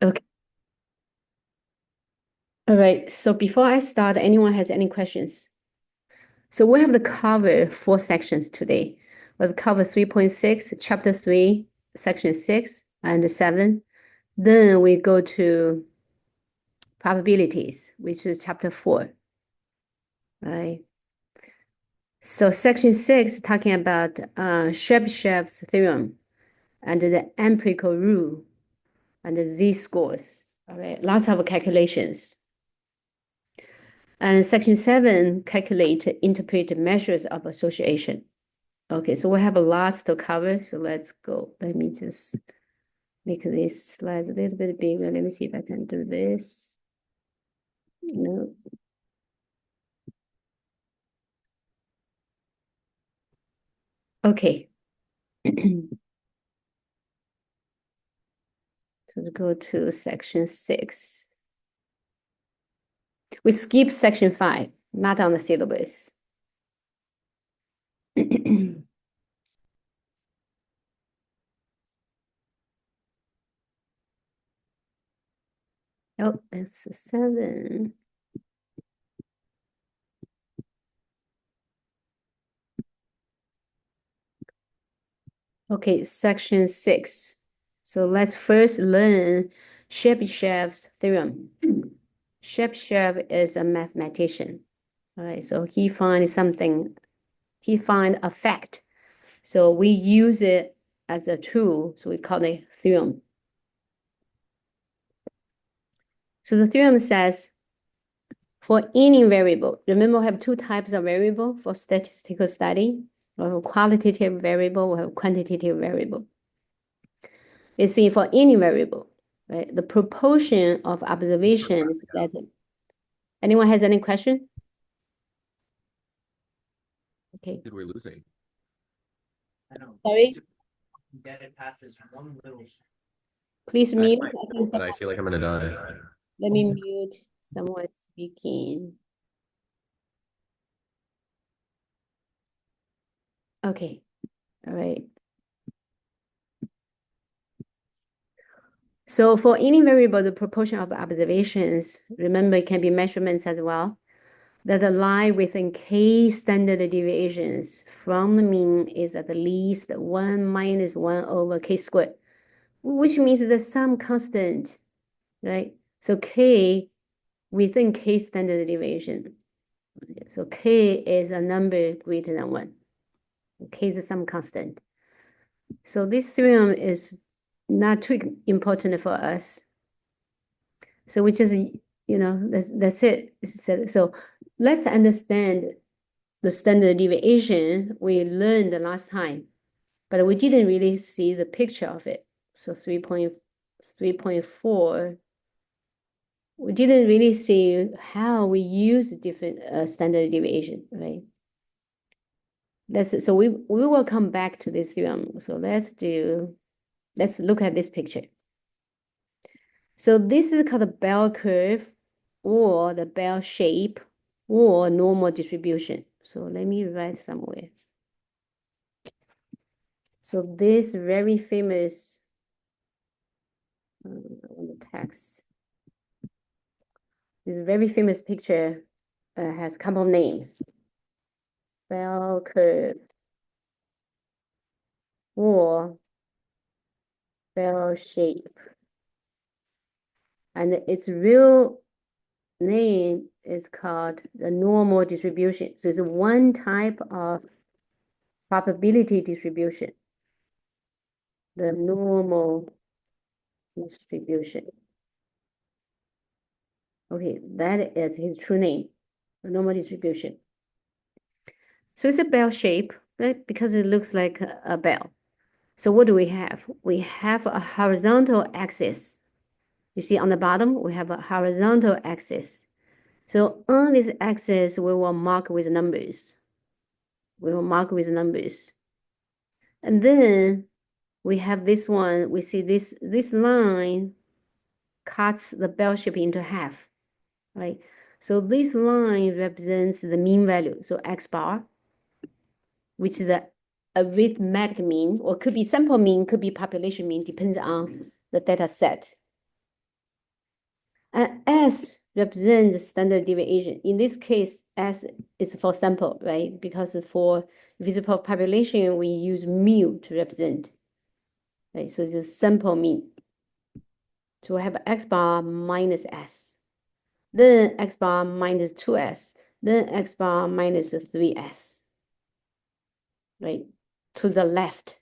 Okay. All right. So before I start, anyone has any questions? So we have to cover 4 sections today. We'll cover 3.6, chapter 3, section 6 and 7. Then we go to probabilities, which is chapter 4. Right. So section 6 talking about Chebyshev's theorem and the empirical rule and the z-scores. All right, lots of calculations. And section 7 calculate, interpret measures of association. Okay, so we have a lot to cover. So let's go. Let me just make this slide a little bit bigger. Let me see if I can do this. No. Okay. So we go to section 6. We skip section 5, not on the syllabus. Oh, that's 7. Okay, section 6. So let's first learn Chebyshev's theorem. Chebyshev is a mathematician. All right, so he finds something, he find a fact. So we use it as a tool, so we call it theorem. So the theorem says for any variable, remember we have 2 types of variable for statistical study. We have qualitative variable, we have quantitative variable. You see, for any variable, right, the proportion of observations that, anyone has any question? Okay. Did we're losing? I know. Sorry? Get it past this one little. Please mute. But I feel like I'm gonna die. Let me mute someone speaking. Okay. All right. So for any variable, the proportion of observations, remember it can be measurements as well, that lie within k standard deviations from the mean is at least 1 minus 1 over k squared, which means the sum constant, right? So k within k standard deviation. So k is a number greater than 1. K is some constant. So this theorem is not too important for us. So we just, that's it. So let's understand the standard deviation we learned the last time, but we didn't really see the picture of it. So 3.4, we didn't really see how we use different standard deviation, right? So we will come back to this theorem. So let's look at this picture. So this is called a bell curve or the bell shape or normal distribution. So let me write somewhere. So this very famous on the text, this very famous picture has a couple of names. Bell curve or bell shape. And its real name is called the normal distribution. So it's one type of probability distribution, the normal distribution. Okay, that is his true name, the normal distribution. So it's a bell shape, right? Because it looks like a bell. So what do we have? We have a horizontal axis. You see on the bottom, we have a horizontal axis. So on this axis, we will mark with numbers. We will mark with numbers. And then we have this one, we see this line cuts the bell shape into half, right? So this line represents the mean value, so X bar, which is a arithmetic mean, or could be sample mean, could be population mean, depends on the data set. S represents standard deviation. In this case, S is for sample, right? Because for visible population, we use mu to represent, right? So it's a sample mean. So we have X bar minus S, then X bar minus 2S, then X bar minus 3S, right? To the left.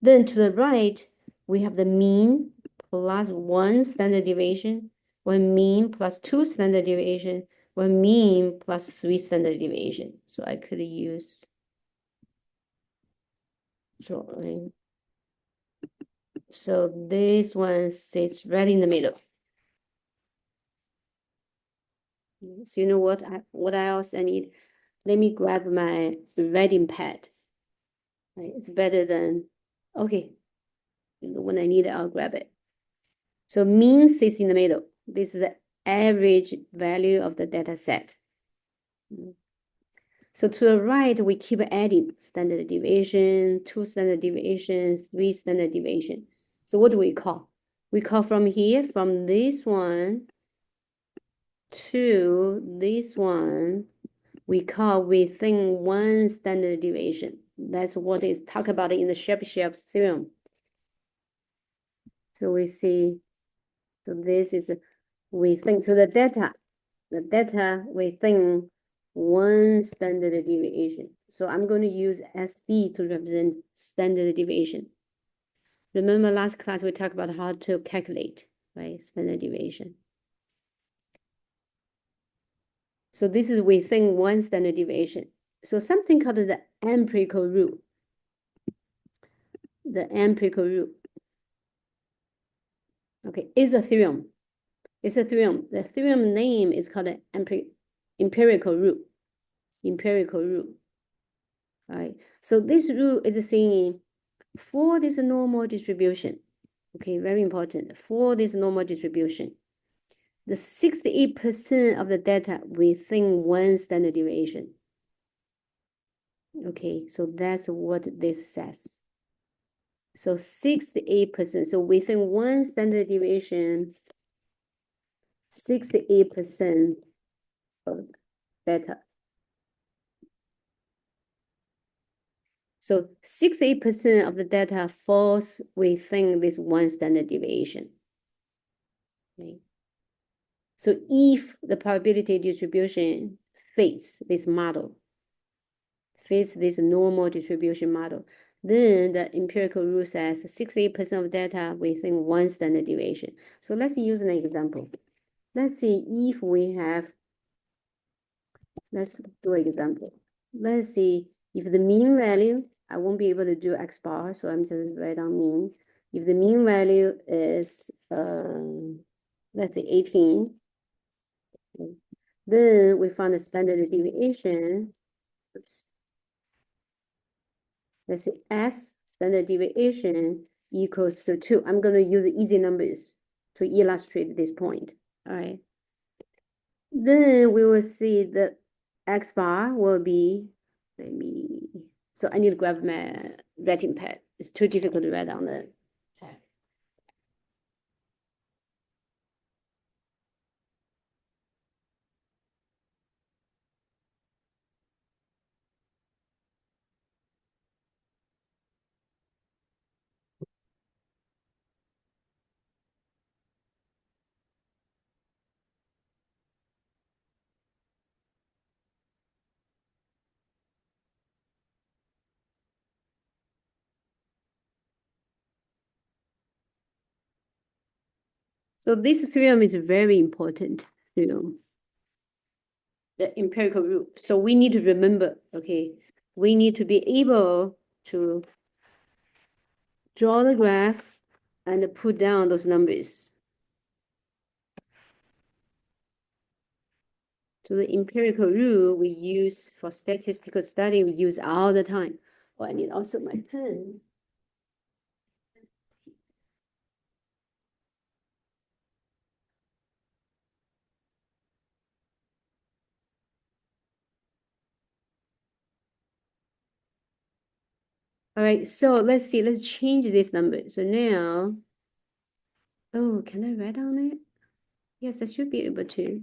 Then to the right, we have the mean plus 1 standard deviation, one mean plus 2 standard deviation, one mean plus 3 standard deviation. So I could use drawing. So this one sits right in the middle. So you know what else I need? Let me grab my writing pad. Right, it's better than, okay. When I need it, I'll grab it. So mean sits in the middle. This is the average value of the data set. So to the right, we keep adding standard deviation, 2 standard deviation, 3 standard deviation. So what do we call? We call from here, from this one to this one, we call within 1 standard deviation. That's what is talked about in the Chebyshev theorem. So we see, so this is within, so the data within 1 standard deviation. So I'm going to use SD to represent standard deviation. Remember last class we talked about how to calculate, right, standard deviation. So this is within 1 standard deviation. So something called the empirical rule. The empirical rule, okay, is a theorem. It's a theorem. The theorem name is called the empirical rule. Empirical rule. All right. So this rule is saying for this normal distribution, okay, very important. For this normal distribution, the 68% of the data within 1 standard deviation. Okay, so that's what this says. So 68%. So within 1 standard deviation, 68% of data. So 68% of the data falls within this 1 standard deviation. Okay. So if the probability distribution fits this model, fits this normal distribution model, then the empirical rule says 68% of data within 1 standard deviation. So let's use an example. Let's see if we have, let's do an example. Let's see if the mean value, I won't be able to do X bar, so I'm just write down mean. If the mean value is, let's say 18, then we found a standard deviation. Let's say S standard deviation equals to 2. I'm going to use easy numbers to illustrate this point. All right. Then we will see the X bar will be, so I need to grab my writing pad. It's too difficult to write on the pad. So this theorem is very important theorem, the empirical rule. So we need to remember, okay, we need to be able to draw the graph and put down those numbers. So the empirical rule we use for statistical study, we use all the time. Oh, I need also my pen. All right, so let's see, let's change this number. So now, oh, can I write on it? Yes, I should be able to,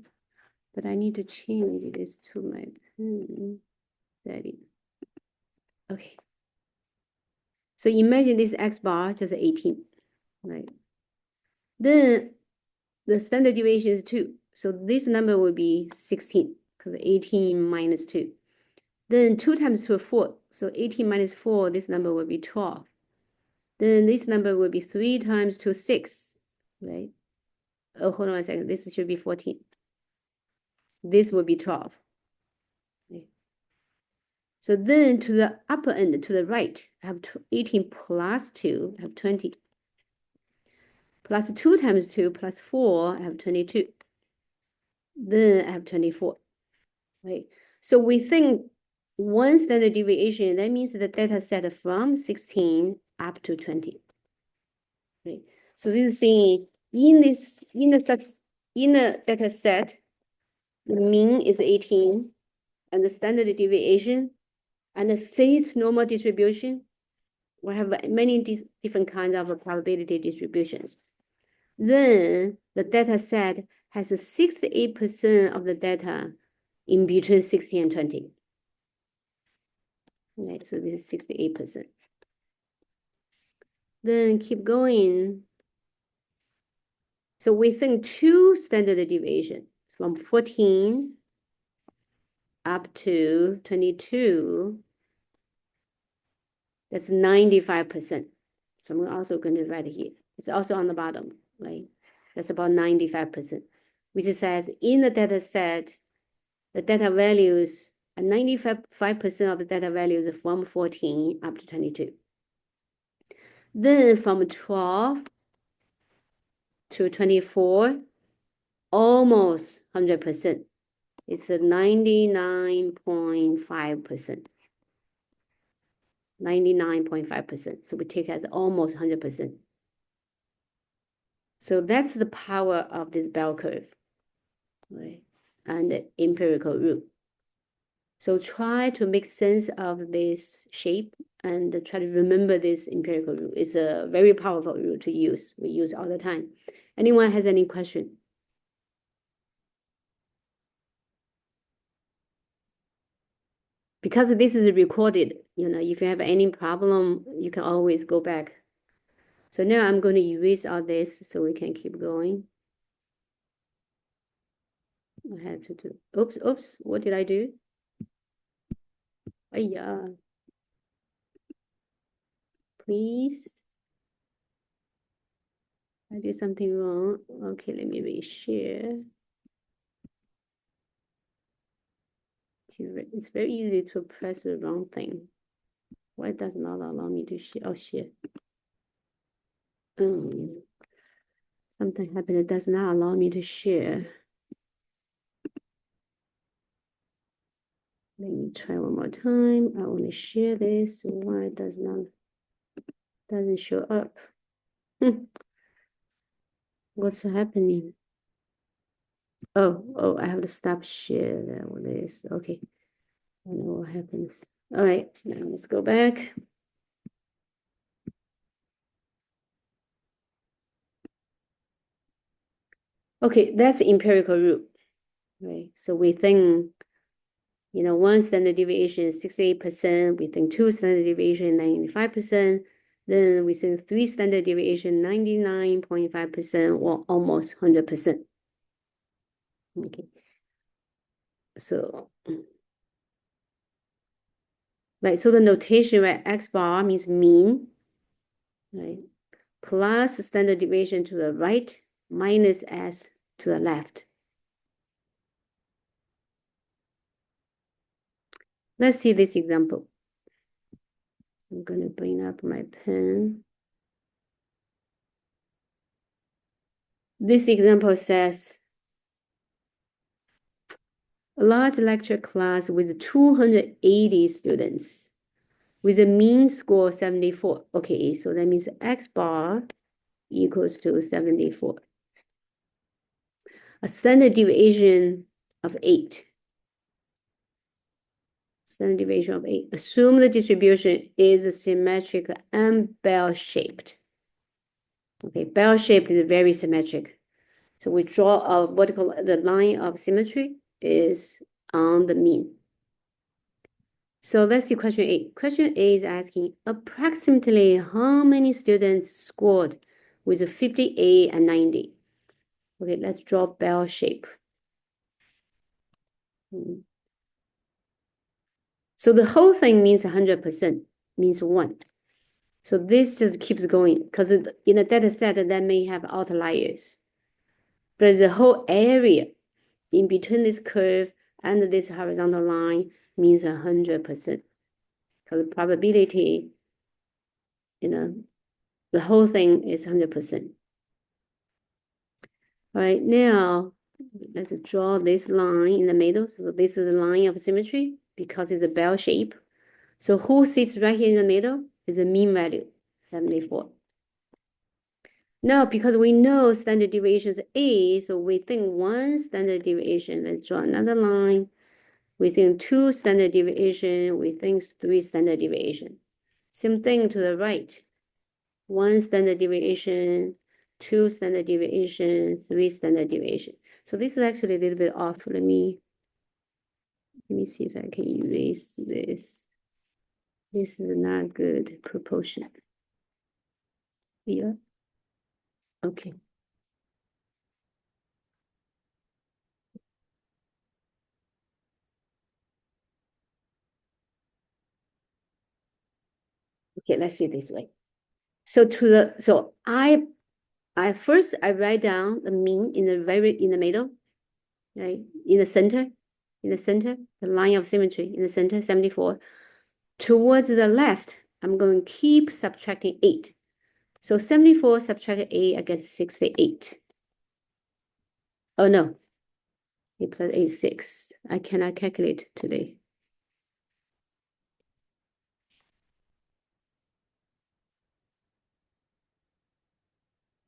but I need to change this to my pen. Setting. Okay. So imagine this X bar just 18, right? Then the standard deviation is 2. So this number will be 16 because 18 minus 2. Then 2 times 2 is 4. So 18 minus 4, this number will be 12. Then this number will be 3 times 2, 6, right? Oh, hold on a second. This should be 14. This will be 12. Okay. So then to the upper end, to the right, I have 18 plus 2, I have 20. Plus 2 times 2 plus 4, I have 22. Then I have 24, right? So we think one standard deviation, that means the data set from 16 up to 20, right? So this is saying in the data set, the mean is 18, and the standard deviation and the phase normal distribution, we have many different kinds of probability distributions. Then the data set has 68% of the data in between 60 and 20. Right, so this is 68%. Then keep going. So we think 2 standard deviation from 14 up to 22. That's 95%. So I'm also going to write it here. It's also on the bottom, right? That's about 95%, which says in the data set, the data values, 95% of the data values are from 14 up to 22. Then from 12 to 24, almost 100%. It's a 99.5%. 99.5%. So we take as almost 100%. So that's the power of this bell curve, right? And the empirical rule. So try to make sense of this shape and try to remember this empirical rule. It's a very powerful rule to use. We use all the time. Anyone has any question? Because this is recorded, if you have any problem, you can always go back. So now I'm going to erase all this so we can keep going. I had to do, oops, what did I do? Oh yeah. Please. I did something wrong. Okay, let me reshare. It's very easy to press the wrong thing. Why does not allow me to share? Oh, share. Something happened. It does not allow me to share. Let me try one more time. I want to share this. Why it doesn't show up? What's happening? Oh, I have to stop share that one is. Okay. I know what happens. All right, now let's go back. Okay, that's empirical rule, right? So we think, one standard deviation is 68%. We think 2 standard deviation, 95%. Then we think 3 standard deviation, 99.5%, or almost 100%. Okay. So, right, so the notation, right, X bar means mean, right? Plus standard deviation to the right, minus S to the left. Let's see this example. I'm going to bring up my pen. This example says, a large lecture class with 280 students with a mean score 74. Okay, so that means X bar equals to 74. A standard deviation of 8. Standard deviation of 8. Assume the distribution is symmetric and bell-shaped. Okay, bell-shaped is very symmetric. So we draw a vertical, the line of symmetry is on the mean. So let's see question A. Question A is asking approximately how many students scored with a 58 and 90? Okay, let's draw bell shape. So the whole thing means 100%, means 1. So this just keeps going because in a data set that may have outliers. But the whole area in between this curve and this horizontal line means 100%. Because the probability, the whole thing is 100%. All right, now let's draw this line in the middle. So this is the line of symmetry because it's a bell shape. So who sits right here in the middle is the mean value, 74. Now, because we know standard deviation is A, so we think 1 standard deviation. Let's draw another line. We think 2 standard deviation. We think 3 standard deviation. Same thing to the right. 1 standard deviation, 2 standard deviation, 3 standard deviation. So this is actually a little bit off. Let me see if I can erase this. This is not good proportion. Yeah. Okay. Okay, let's see it this way. So I first write down the mean in the middle, right? In the center, the line of symmetry in the center, 74. Towards the left, I'm going to keep subtracting 8. So 74 subtract 8, I get 68. Oh no, 8 plus 8 is 6. I cannot calculate today.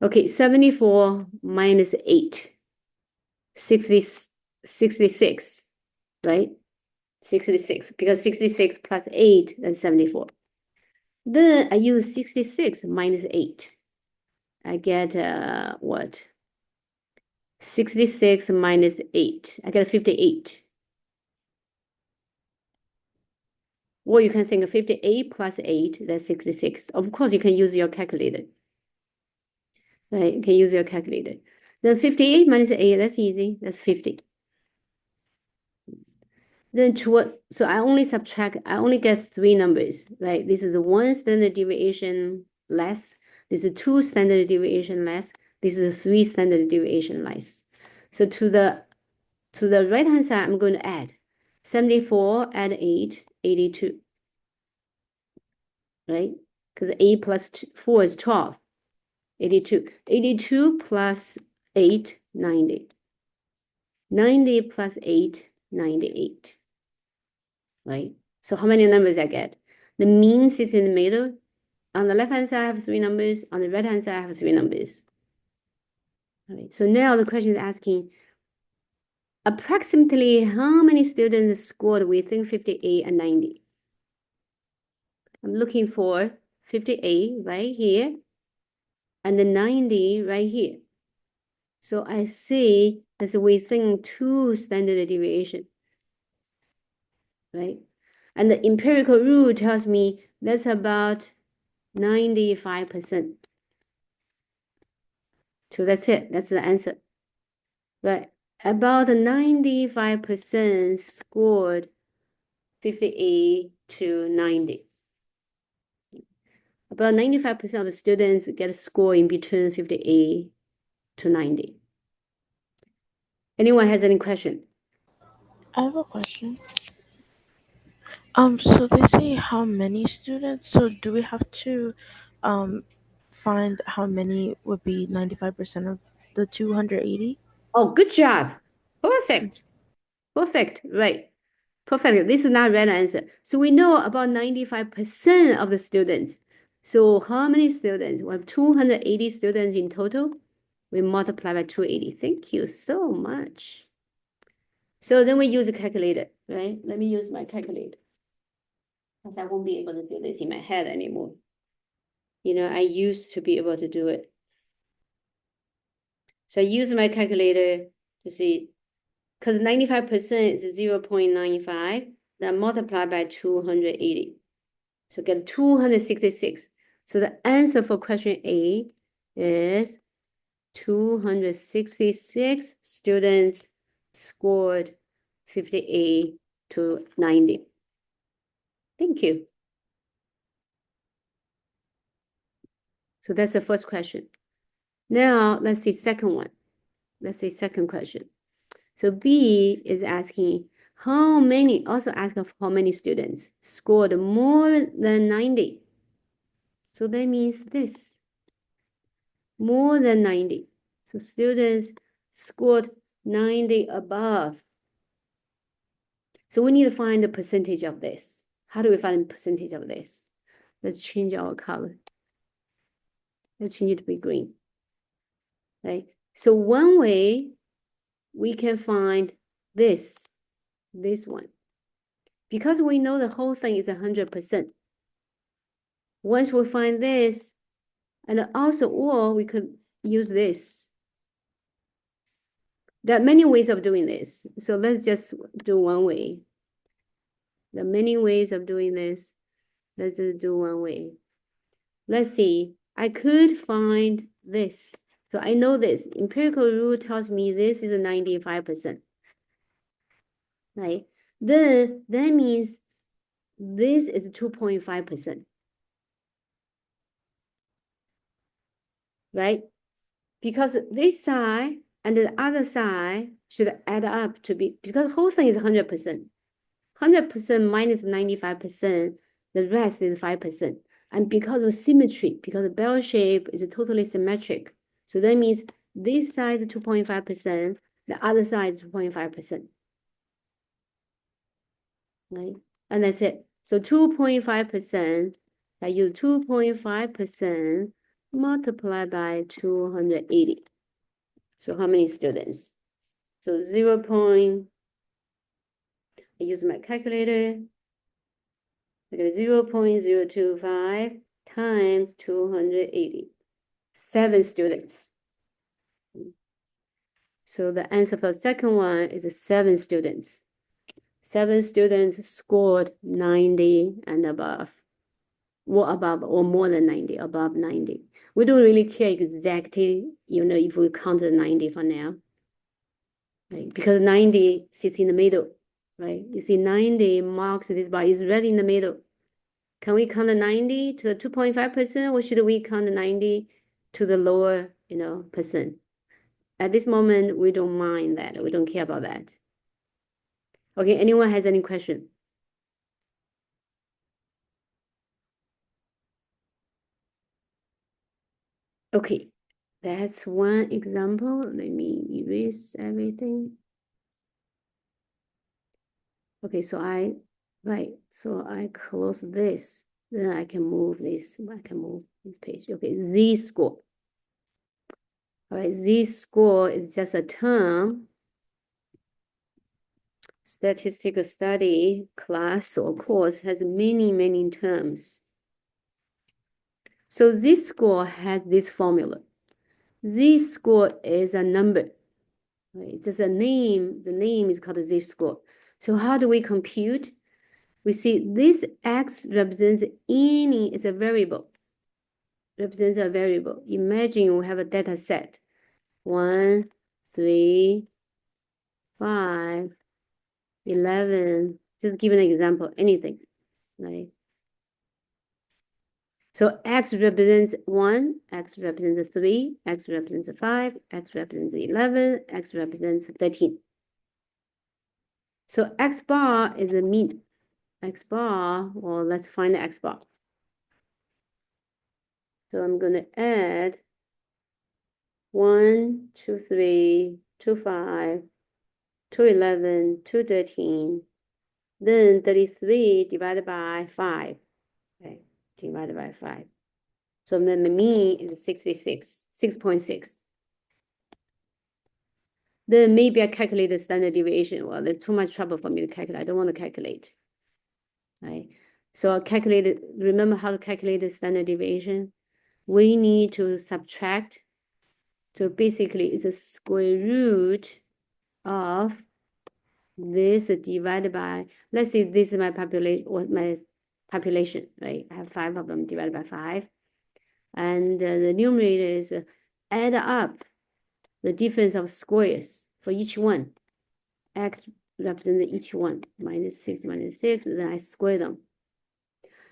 Okay, 74 minus 8. 66, right? 66, because 66 plus 8, that's 74. Then I use 66 minus 8. I get what? 66 minus 8. I get 58. Or you can think of 58 plus 8, that's 66. Of course, you can use your calculator. Right, you can use your calculator. Then 58 minus 8, that's easy. That's 50. Then so I only get 3 numbers, right? This is 1 standard deviation less. This is 2 standard deviation less. This is 3 standard deviation less. So to the right-hand side, I'm going to add 74, add 8, 82. Right? Because 8 plus 4 is 12. 82. 82 plus 8, 90. 90 plus 8, 98. Right? So how many numbers I get? The mean sits in the middle. On the left-hand side, I have 3 numbers. On the right-hand side, I have 3 numbers. All right. So now the question is asking, approximately how many students scored within 58 and 90? I'm looking for 58 right here and the 90 right here. So I see it's within 2 standard deviation, right? And the empirical rule tells me that's about 95%. So that's it. That's the answer. Right. About 95% scored 58 to 90. About 95% of the students get a score in between 58 to 90. Anyone has any question? I have a question. So they say how many students. So do we have to, find how many would be 95% of the 280? Oh, good job. Perfect. Perfect. Right. Perfect. This is not right answer. So we know about 95% of the students. So how many students? We have 280 students in total. We multiply by 280. Thank you so much. So then we use a calculator, right? Let me use my calculator. Because I won't be able to do this in my head anymore. I used to be able to do it. So I use my calculator to see, because 95% is 0.95, then multiply by 280. So get 266. So the answer for question A is 266 students scored 58 to 90. Thank you. So that's the first question. Now let's see second one. Let's see second question. So B is asking how many, also asking how many students scored more than 90. So that means this, more than 90. So students scored 90 above. So we need to find the percentage of this. How do we find the percentage of this? Let's change our color. Let's change it to be green. Right? So one way we can find this one. Because we know the whole thing is 100%. Once we find this, and also, or we could use this. There are many ways of doing this. So let's just do one way. There are many ways of doing this. Let's just do one way. Let's see. I could find this. So I know this. Empirical rule tells me this is a 95%. Right? Then that means this is 2.5%. Right? Because this side and the other side should add up to be, because the whole thing is 100%. 100% minus 95%, the rest is 5%. And because of symmetry, because the bell shape is totally symmetric, so that means this side is 2.5%, the other side is 2.5%. Right? And that's it. So 2.5%, I use 2.5% multiplied by 280. So how many students? So 0. I use my calculator. I get 0.025 times 280. 7 students. So the answer for the second one is 7 students. 7 students scored 90 and above. Or above, or more than 90, above 90. We don't really care exactly, if we counted 90 for now. Right? Because 90 sits in the middle, right? You see 90 marks this bar is right in the middle. Can we count the 90 to the 2.5%, or should we count the 90 to the lower, percent? At this moment, we don't mind that. We don't care about that. Okay, anyone has any question? Okay, that's one example. Let me erase everything. Okay, so I close this. Then I can move this. I can move this page. Okay, Z-score. All right, Z-score is just a term. Statistical study class or course has many, many terms. So Z-score has this formula. Z-score is a number. Right? It's just a name. The name is called Z-score. So how do we compute? We see this X represents it's a variable. Represents a variable. Imagine we have a data set. 1, 3, 5, 11. Just give an example, anything, right? So X represents 1, X represents 3, X represents 5, X represents 11, X represents 13. So X bar is a mean. X bar, well, let's find the X bar. So I'm going to add 1, 2, 3, 2, 5, 2, 11, 2, 13, then 33 divided by 5, okay, divided by 5. So then the mean is 66, 6.6. Then maybe I calculate the standard deviation. Well, there's too much trouble for me to calculate. I don't want to calculate, right? So I calculated, remember how to calculate the standard deviation? We need to subtract So basically, it's a square root of this divided by, let's say this is my population, or my population, right? I have 5 of them divided by 5. And the numerator is add up the difference of squares for each one. X represents each one, -6, -6, then I square them.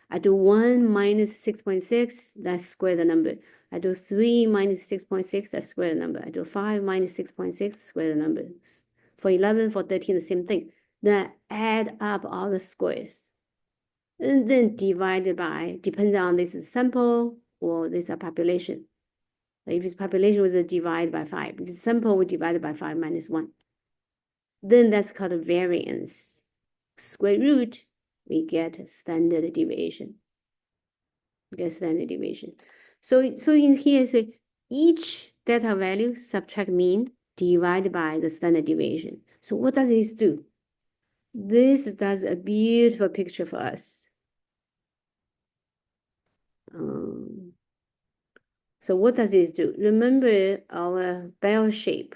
I do 1 minus 6.6, that's square the number. I do 3 minus 6.6, that's square the number. I do 5 minus 6.6, square the number. For 11, for 13, the same thing. Then I add up all the squares. And then divided by, depends on this is sample or this is population. If it's population, we divide by 5. If it's sample, we divide by 5 minus 1. Then that's called a variance. Square root, we get standard deviation. So in here, say each data value subtract mean divided by the standard deviation. So what does this do? This does a beautiful picture for us. So what does this do? Remember our bell shape.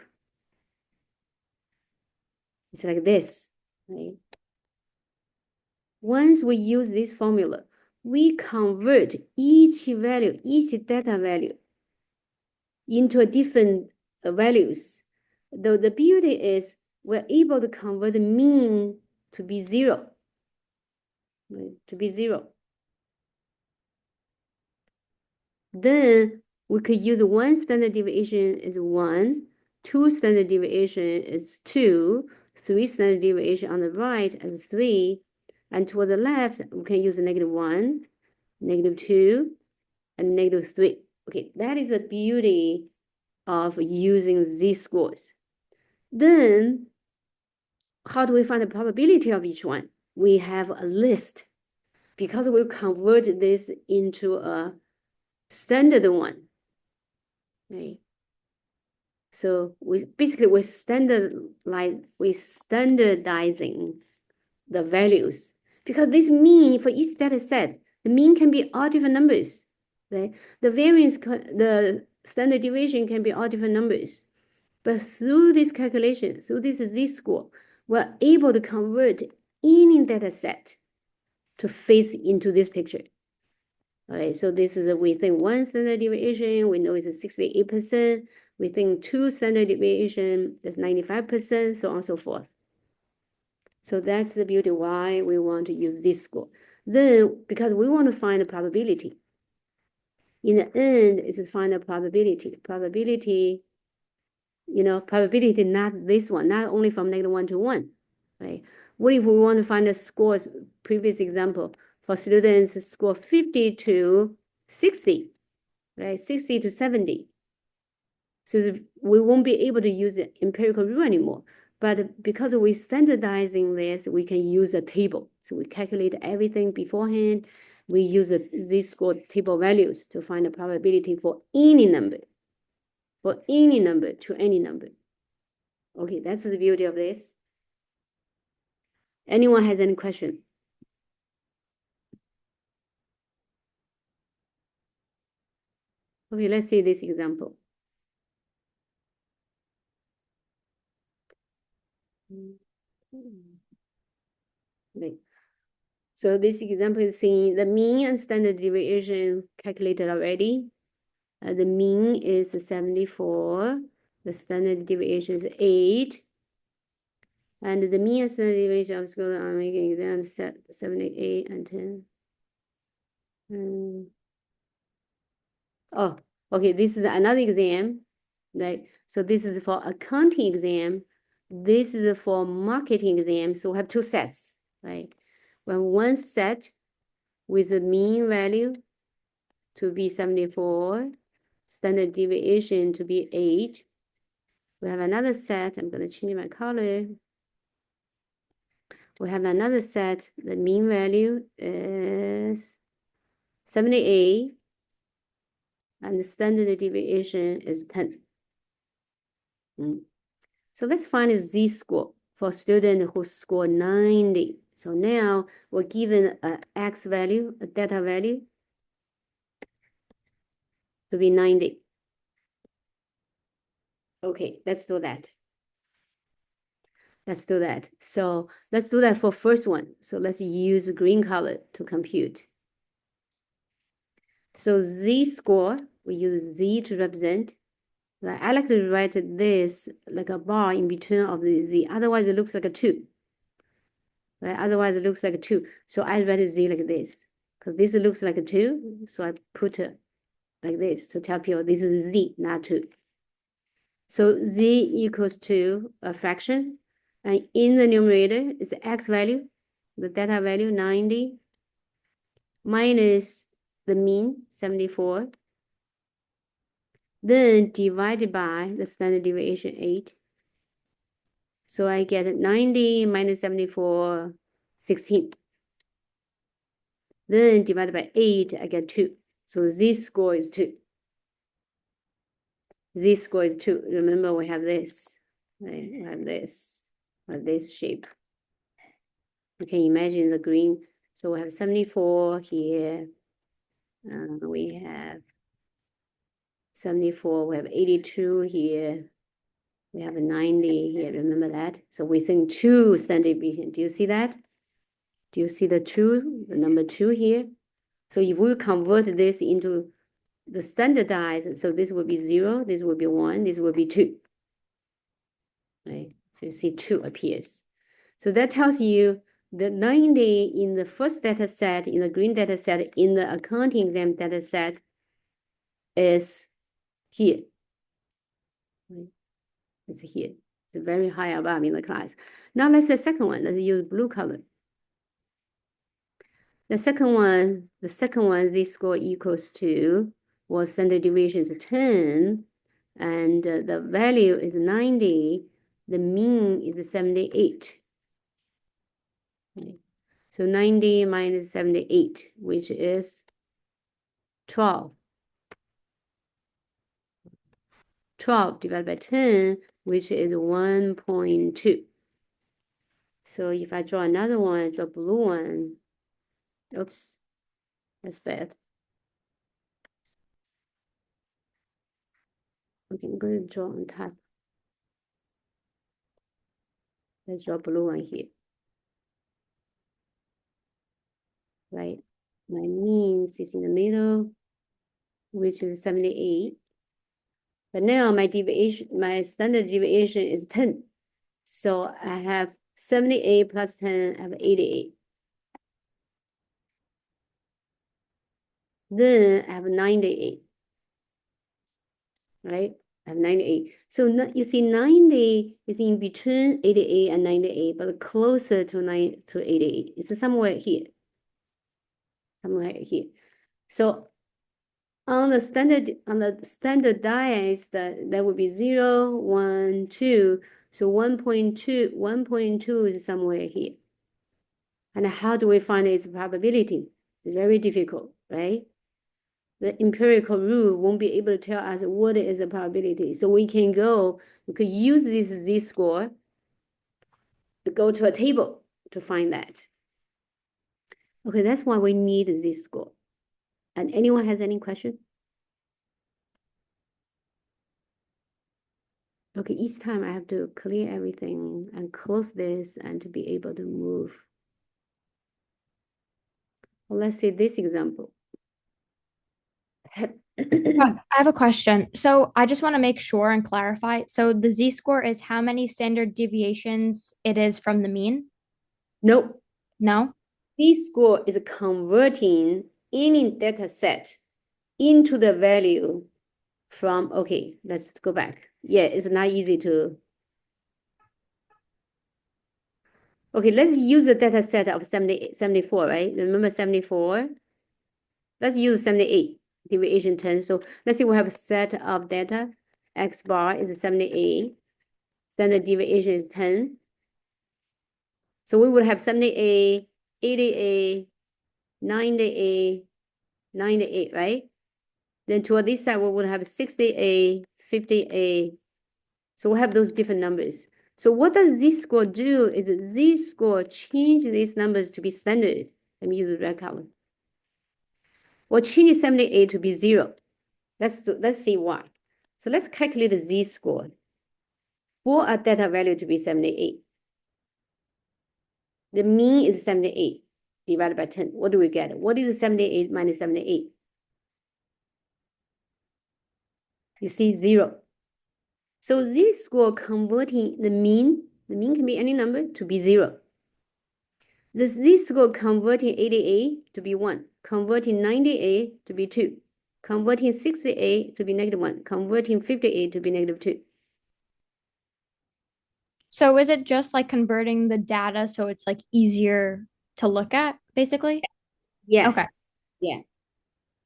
It's like this, right? Once we use this formula, we convert each value, each data value into a different values. Though the beauty is we're able to convert the mean to be 0, right? To be 0. Then we could use 1 standard deviation is 1, 2 standard deviation is 2, 3 standard deviation on the right as 3, and toward the left, we can use a -1, -2, and -3. Okay, that is the beauty of using z-scores. Then, how do we find the probability of each one? We have a list. Because we convert this into a standard one, right? So we're standardizing the values, because this mean for each data set, the mean can be all different numbers, right? The variance, the standard deviation can be all different numbers. But through this calculation, through this z-score, we're able to convert any data set to fit into this picture. All right, so this is we think 1 standard deviation, we know it's a 68%. We think 2 standard deviation, that's 95%, so on and so forth. So that's the beauty why we want to use this score. Then, because we want to find a probability. In the end, is to find a probability. Probability, probability, not this one, not only from -1 to 1, right? What if we want to find the scores, previous example, for students score 50 to 60, right? 60 to 70. So we won't be able to use the empirical rule anymore. But because we're standardizing this, we can use a table. So we calculate everything beforehand. We use z-score table values to find the probability for any number. For any number to any number. Okay, that's the beauty of this. Anyone has any question? Okay, let's see this example. Okay. So this example is saying the mean and standard deviation calculated already. The mean is 74. The standard deviation is 8. And the mean and standard deviation of school are making exam set 78 and 10. Oh, okay, this is another exam, right? So this is for accounting exam. This is for marketing exam. So we have 2 sets, right? We have 1 set with the mean value to be 74, standard deviation to be 8. We have another set, I'm going to change my color. We have another set, the mean value is 78, and the standard deviation is 10. So let's find a z-score for student who score 90. So now we're given an x value, a data value, to be 90. Okay, let's do that. Let's do that. So let's do that for first one. So let's use green color to compute. So z-score, we use z to represent. Right? I like to write this like a bar in between of the z. Otherwise, it looks like a 2. Right? Otherwise, it looks like a 2. So I write z like this. Because this looks like a 2. So I put it like this to tell people this is z, not 2. So z equals to a fraction. And in the numerator is the x value, the data value 90, minus the mean 74, then divided by the standard deviation 8. So I get 90 minus 74, 16. Then divided by 8, I get 2. So z-score is 2. Z-score is 2. Remember, we have this. Right? We have this shape. You can imagine the green. So we have 74 here. We have 74. We have 82 here. We have a 90 here. Remember that? So we think 2 standard deviation. Do you see that? Do you see the 2, the number 2 here? So if we convert this into the standardized, so this will be 0, this will be 1, this will be 2. Right? So you see 2 appears. So that tells you the 90 in the first data set, in the green data set, in the accounting exam data set is here. Right? It's here. It's very high above in the class. Now let's the second one. Let's use blue color. The second one, z-score equals to, well, standard deviation is 10, and the value is 90. The mean is 78. Okay. So 90 minus 78, which is 12. 12 divided by 10, which is 1.2. So if I draw another one, draw blue one, oops, that's bad. Okay, I'm going to draw on top. Let's draw blue one here. Right? My mean is in the middle, which is 78. But now my deviation, my standard deviation is 10. So I have 78 plus 10, I have 88. Then I have 98. Right? I have 98. So you see 90 is in between 88 and 98, but closer to 88. It's somewhere here. Somewhere here. So on the standardized, that would be 0, 1, 2. So 1.2 is somewhere here. And how do we find its probability? It's very difficult, right? The empirical rule won't be able to tell us what is the probability. So we could use this z-score to go to a table to find that. Okay, that's why we need z-score. And anyone has any question? Okay, each time I have to clear everything and close this and to be able to move. Well, let's see this example. I have a question. So I just want to make sure and clarify. So the z-score is how many standard deviations it is from the mean? Nope. No? Z-score is converting any data set into the value from, okay, let's go back. Yeah, it's not easy to. Okay, let's use the data set of 74, right? Remember 74? Let's use 78, deviation 10. So let's say we have a set of data. X bar is 78. Standard deviation is 10. So we would have 78, 88, 98, 98, right? Then toward this side, we would have 68, 58. So we have those different numbers. So what does z-score do is z-score change these numbers to be standard. Let me use the red color. We'll change 78 to be 0. Let's see why. So let's calculate the z-score. for a data value to be 78. The mean is 78 divided by 10. What do we get? What is 78 minus 78? You see 0. So z-score converting the mean can be any number, to be 0. The z-score converting 88 to be 1, converting 98 to be 2, converting 68 to be -1, converting 58 to be -2. So is it just like converting the data so it's like easier to look at, basically? Yes. Okay. Yeah.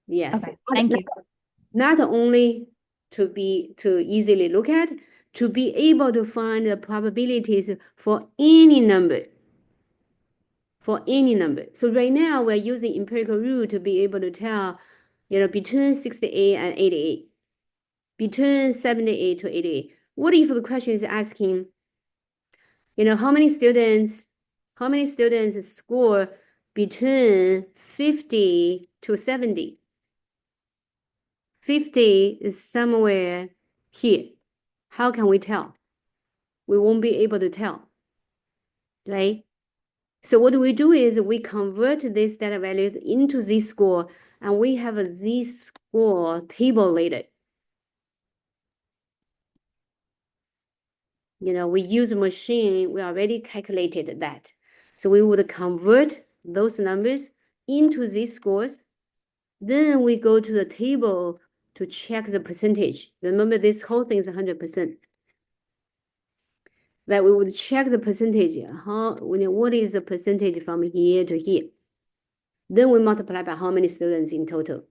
Yes. Okay. Thank you. Not only to easily look at, to be able to find the probabilities for any number. For any number. So right now we're using empirical rule to be able to tell, between 68 and 88, between 78 to 88. What if the question is asking, how many students score between 50 to 70? 50 is somewhere here. How can we tell? We won't be able to tell, right? So what we do is we convert this data value into z-score, and we have a z-score table later. We use a machine, we already calculated that. So we would convert those numbers into z-scores. Then we go to the table to check the percentage. Remember, this whole thing is 100%. Right, we would check the percentage. What is the percentage from here to here? Then we multiply by how many students in total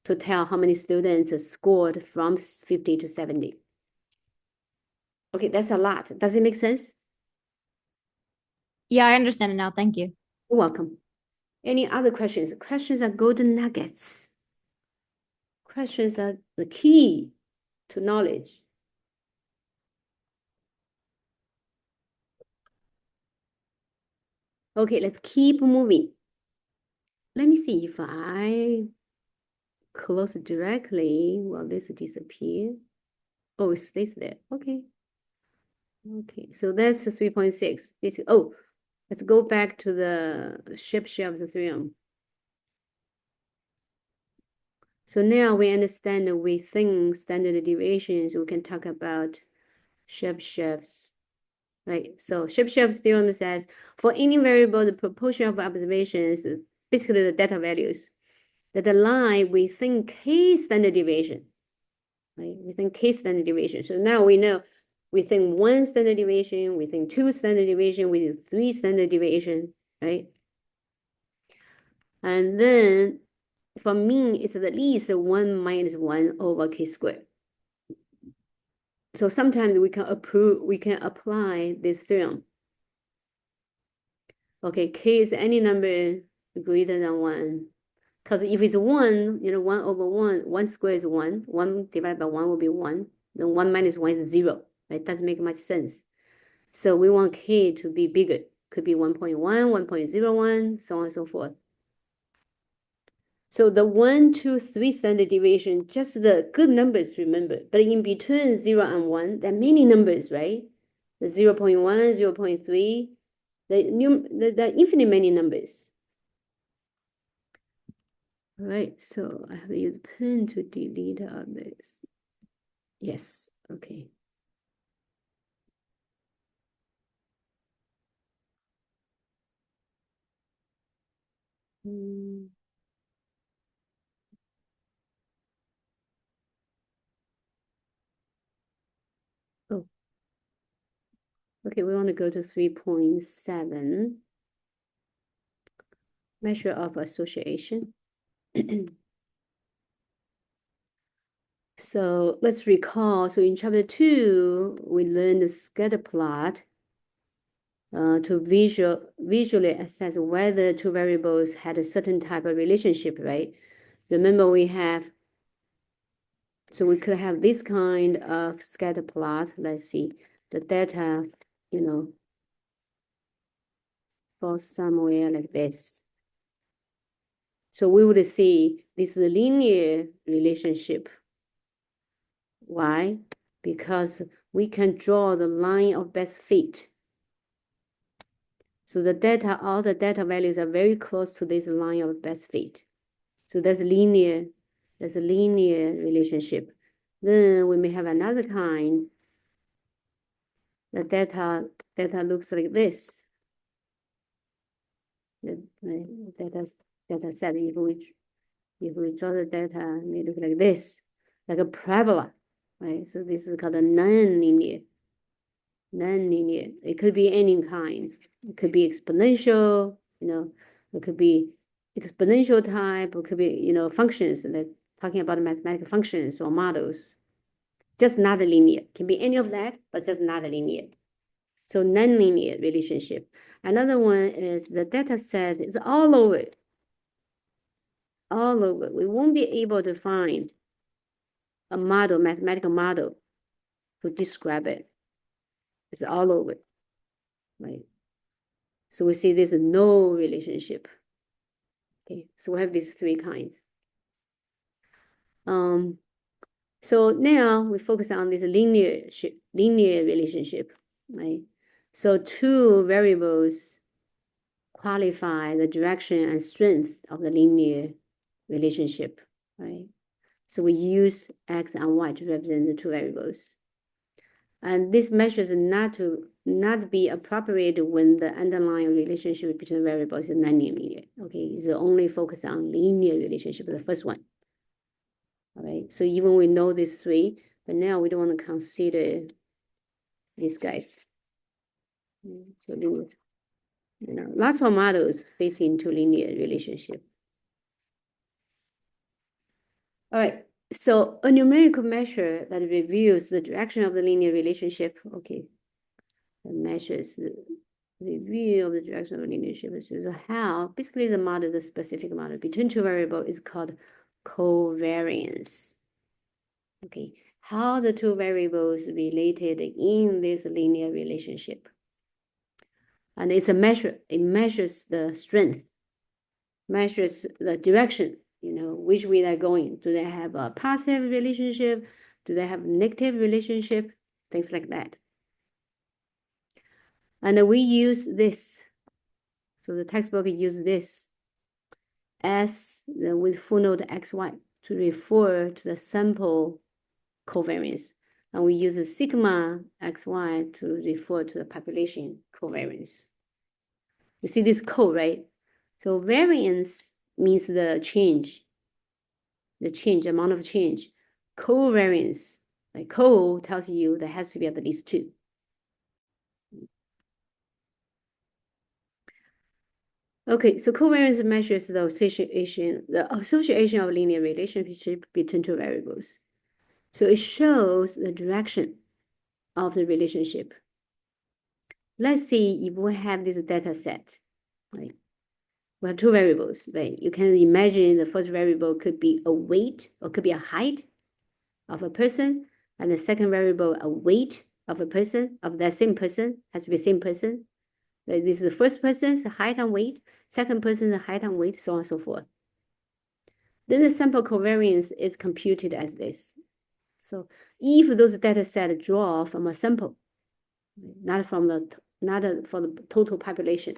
to tell how many students scored from 50 to 70. Okay, that's a lot. Does it make sense? Yeah, I understand it now. Thank you. You're welcome. Any other questions? Questions are golden nuggets. Questions are the key to knowledge. Okay, let's keep moving. Let me see if I close it directly. Will this disappear? Oh, it stays there. Okay. Okay, so that's 3.6. Basically, let's go back to the shape of the theorem. So now we understand that within standard deviations, we can talk about Shapeshift's, right? So Shapeshift's theorem says for any variable, the proportion of observations, basically the data values, that lie within k standard deviation, right? Within k standard deviation. So now we know within 1 standard deviation, within 2 standard deviation, within 3 standard deviation, right? And then for mean, it's at least 1 minus 1 over k squared. So sometimes we can apply this theorem. Okay, k is any number greater than 1. Because if it's 1, 1 over 1, 1 squared is 1. 1 divided by 1 will be 1. Then 1 minus 1 is 0, right? Doesn't make much sense. So we want k to be bigger. Could be 1.1, 1.01, so on and so forth. So the 1, 2, 3 standard deviation, just the good numbers, remember. But in between 0 and 1, there are many numbers, right? The 0.1, 0.3, the infinite many numbers. All right, so I have to use pen to delete all this. Yes, okay. Oh, okay, we want to go to 3.7. Measure of association. So let's recall. So in chapter 2, we learned the scatter plot to visually assess whether two variables had a certain type of relationship, right? Remember so we could have this kind of scatter plot. Let's see, the data, falls somewhere like this. So we would see this linear relationship. Why? Because we can draw the line of best fit. So the data, all the data values are very close to this line of best fit. So there's a linear relationship. Then we may have another kind. The data looks like this. The data set, if we draw the data, it may look like this, like a parabola, right? So this is called a non-linear. It could be any kinds. It could be exponential, it could be exponential type, it could be, functions, like talking about mathematical functions or models. Just not linear. Can be any of that, but just not linear. So non-linear relationship. Another one is the data set is all over. All over. We won't be able to find a model, mathematical model, to describe it. It's all over, right? So we see there's no relationship. Okay, so we have these three kinds. So now we focus on this linear relationship, right? So two variables qualify the direction and strength of the linear relationship, right? So we use X and Y to represent the two variables. And this measures not be appropriate when the underlying relationship between variables is non-linear. Okay, it's only focus on linear relationship, the first one. All right, so even we know these three, but now we don't want to consider these guys. So lots of models face into linear relationship. All right, so a numerical measure that reveals the direction of the linear relationship, okay, that measures the review of the direction of the linear relationship. So how, basically the model, the specific model between two variables is called covariance. Okay, how the two variables related in this linear relationship. And it's a measure, it measures the strength, measures the direction, which way they're going. Do they have a positive relationship? Do they have a negative relationship? Things like that. And we use this. So the textbook uses this as with footnote XY to refer to the sample covariance. And we use a sigma XY to refer to the population covariance. You see this co, right? So variance means the change, amount of change. Covariance, like co tells you there has to be at least two. Okay, so covariance measures the association of linear relationship between two variables. So it shows the direction of the relationship. Let's see if we have this data set, right? We have two variables, right? You can imagine the first variable could be a weight or could be a height of a person, and the second variable a weight of a person, of that same person, has to be the same person. Right? This is the first person's height and weight, second person's height and weight, so on and so forth. Then the sample covariance is computed as this. So if those data sets draw from a sample, not from the total population.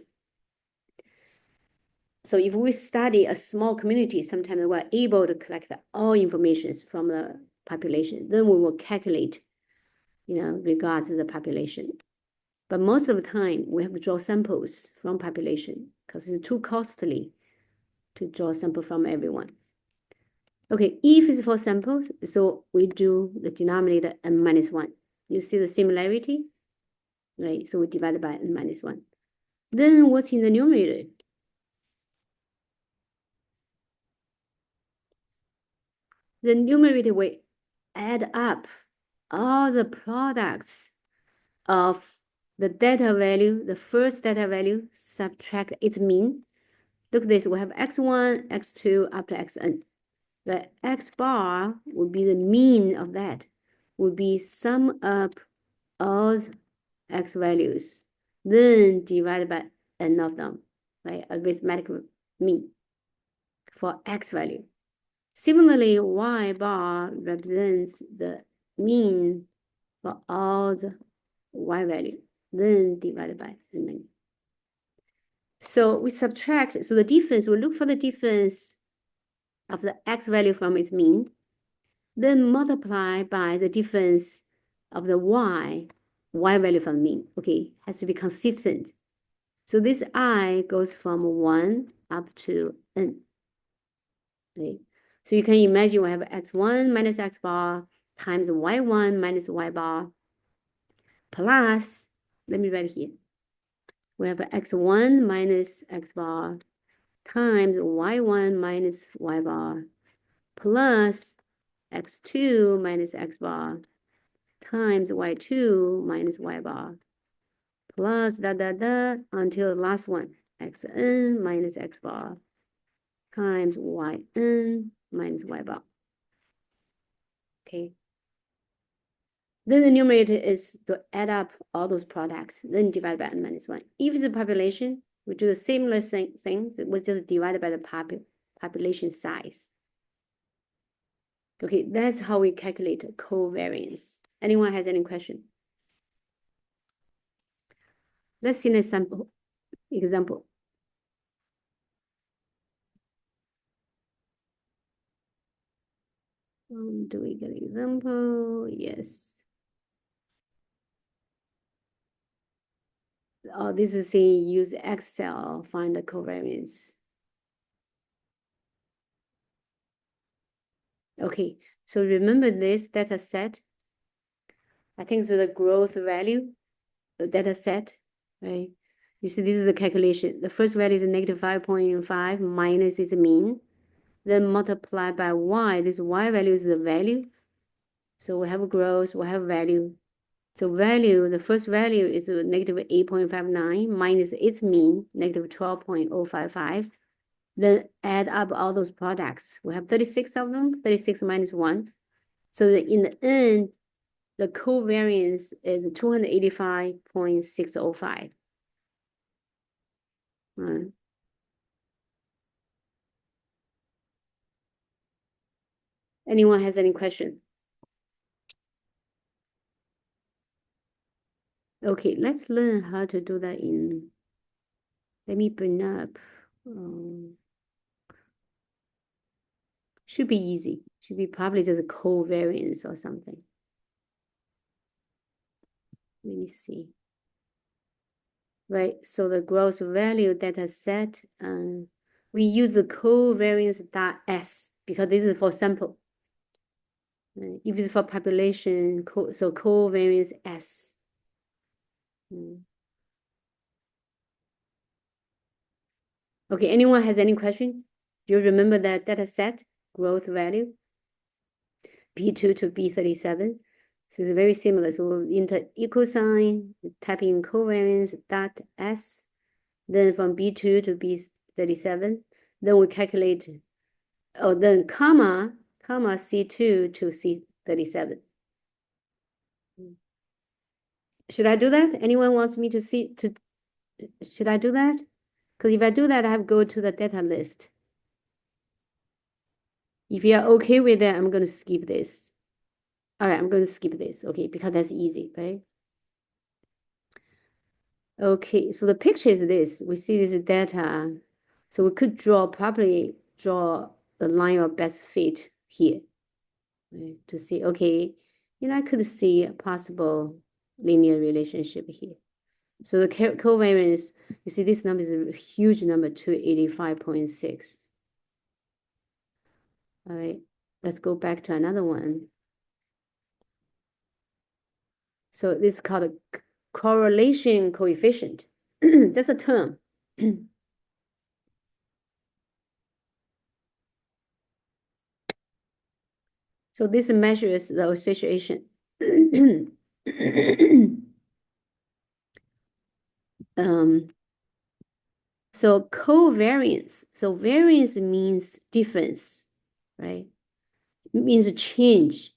So if we study a small community, sometimes we're able to collect all information from the population. Then we will calculate, regards to the population. But most of the time, we have to draw samples from population because it's too costly to draw a sample from everyone. Okay, if it's for samples, so we do the denominator n-1. You see the similarity, right? So we divide by n-1. Then what's in the numerator? The numerator will add up all the products of the data value, the first data value, subtract its mean. Look at this, we have x1, x2, up to xn. The x bar would be the mean of that, would be sum up all x values, then divided by n of them, right? Arithmetic mean for x value. Similarly, y bar represents the mean for all the y value, then divided by remaining. So we subtract, so the difference, we look for the difference of the x value from its mean, then multiply by the difference of the y value from the mean. Okay, has to be consistent. So this I goes from 1 up to n. Okay, so you can imagine we have x1 minus x bar times y1 minus y bar plus, let me write here. We have x1 minus x bar times y1 minus y bar plus x2 minus x bar times y2 minus y bar plus until the last one, xn minus x bar times yn minus y bar. Okay. Then the numerator is to add up all those products, then divide by n minus 1. If it's a population, we do the similar thing, we just divide by the population size. Okay, that's how we calculate covariance. Anyone has any question? Let's see an example. Do we get an example? Yes. Oh, this is saying use Excel, find the covariance. Okay, so remember this data set. I think it's the growth value data set, right? You see, this is the calculation. The first value is negative 5.5 minus its mean, then multiply by y. This y value is the value. So we have a growth, we have value. So value, the first value is negative 8.59 minus its mean, negative 12.055. Then add up all those products. We have 36 of them, 36 minus 1. So in the end, the covariance is 285.605. Anyone has any question? Okay, let's learn how to do that in, let me bring up, should be easy. Should be probably just a covariance or something. Let me see. Right, so the gross value data set, we use the covariance.s because this is for sample. If it's for population, so covariance S. Okay, anyone has any question? Do you remember that data set, growth value? B2 to B37. So it's very similar. So enter equal sign, type in covariance dot S, then from B2 to B37, then we calculate, then comma C2 to C37. Should I do that? Anyone wants me to should I do that? Because if I do that, I have to go to the data list. If you are okay with that, I'm going to skip this. All right, I'm going to skip this, okay, because that's easy, right? Okay, so the picture is this. We see this data. So we could probably draw the line of best fit here, right? To see, okay, I could see a possible linear relationship here. So the covariance, you see this number is a huge number, 285.6. All right, let's go back to another one. So this is called a correlation coefficient. That's a term. So this measures the association. So covariance. So variance means difference, right? It means a change.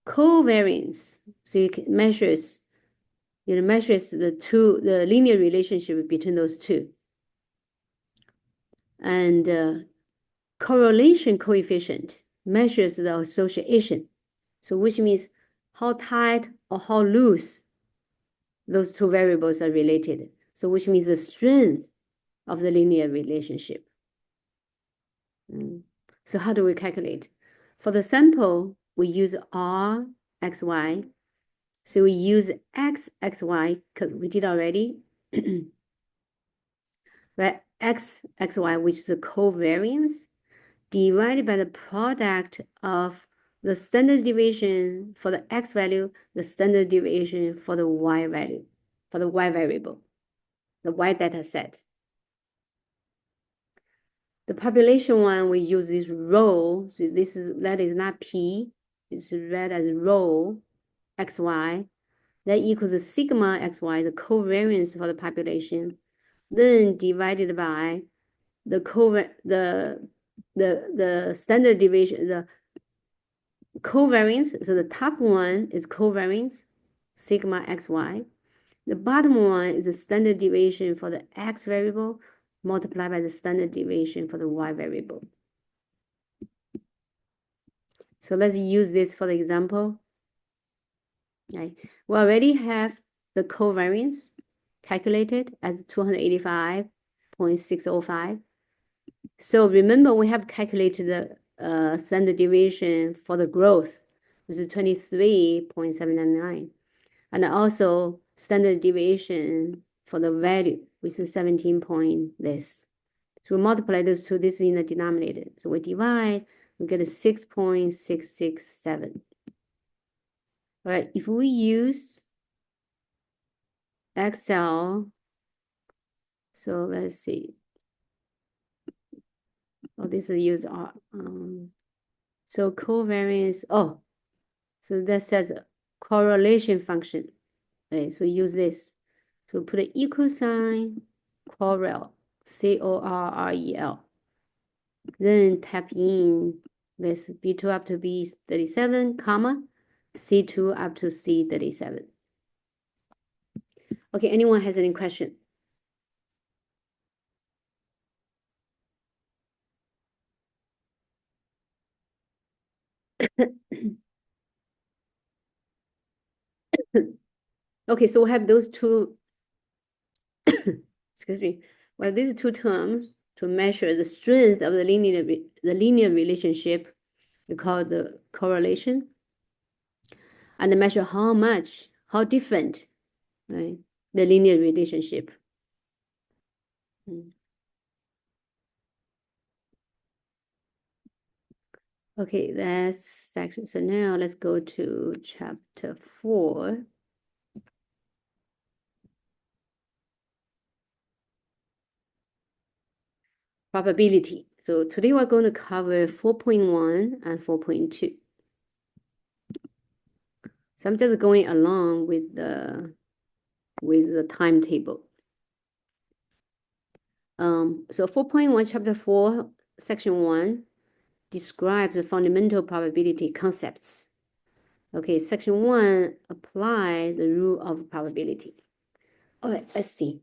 Covariance. So you can measures the linear relationship between those two. And correlation coefficient measures the association. So which means how tight or how loose those two variables are related. So which means the strength of the linear relationship. So how do we calculate? For the sample, we use R, X, Y. So we use X, X, Y, because we did already. Right, X, X, Y, which is the covariance, divided by the product of the standard deviation for the X value, the standard deviation for the Y value, for the Y variable, the Y data set. The population one, we use this rho. So that is not P. It's read as rho XY. That equals the sigma XY, the covariance for the population, then divided by the standard deviation, the covariance. So the top one is covariance, sigma XY. The bottom one is the standard deviation for the X variable multiplied by the standard deviation for the Y variable. So let's use this for the example. Okay. We already have the covariance calculated as 285.605. So remember, we have calculated the standard deviation for the growth, which is 23.799. And also standard deviation for the value, which is 17 point this. So we multiply those two, this is in the denominator. So we divide, we get a 6.667. All right, if we use Excel, so let's see. Oh, this is use so covariance. Oh, so that says correlation function. Okay, so use this. So put an equal sign, correl, C-O-R-R-E-L. Then type in this B2 up to B37, comma, C2 up to C37. Okay, anyone has any question? Okay, so we have those two, excuse me, well, these two terms to measure the strength of the linear relationship, we call the correlation, and measure how much, how different, right, the linear relationship. Okay, that's section. So now let's go to chapter 4. Probability. So today we're going to cover 4.1 and 4.2. So I'm just going along with the timetable. So 4.1, chapter 4, section 1 describes the fundamental probability concepts. Okay, section 1 apply the rule of probability. All right, let's see.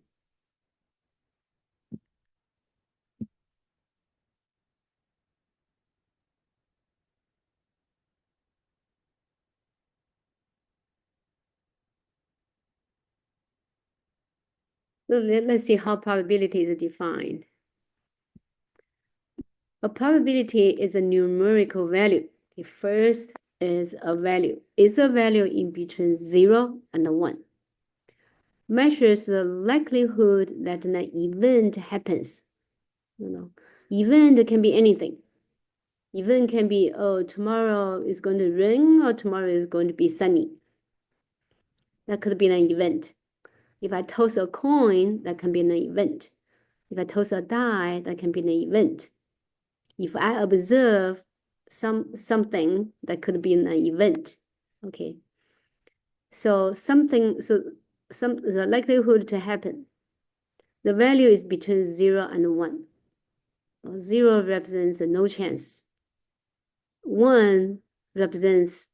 So let's see how probability is defined. A probability is a numerical value. The first is a value. It's a value in between 0 and 1. Measures the likelihood that an event happens. Event can be anything. Event can be, oh, tomorrow is going to rain or tomorrow is going to be sunny. That could be an event. If I toss a coin, that can be an event. If I toss a die, that can be an event. If I observe something, that could be an event. Okay. So the likelihood to happen. The value is between 0 and 1. 0 represents no chance. 1 represents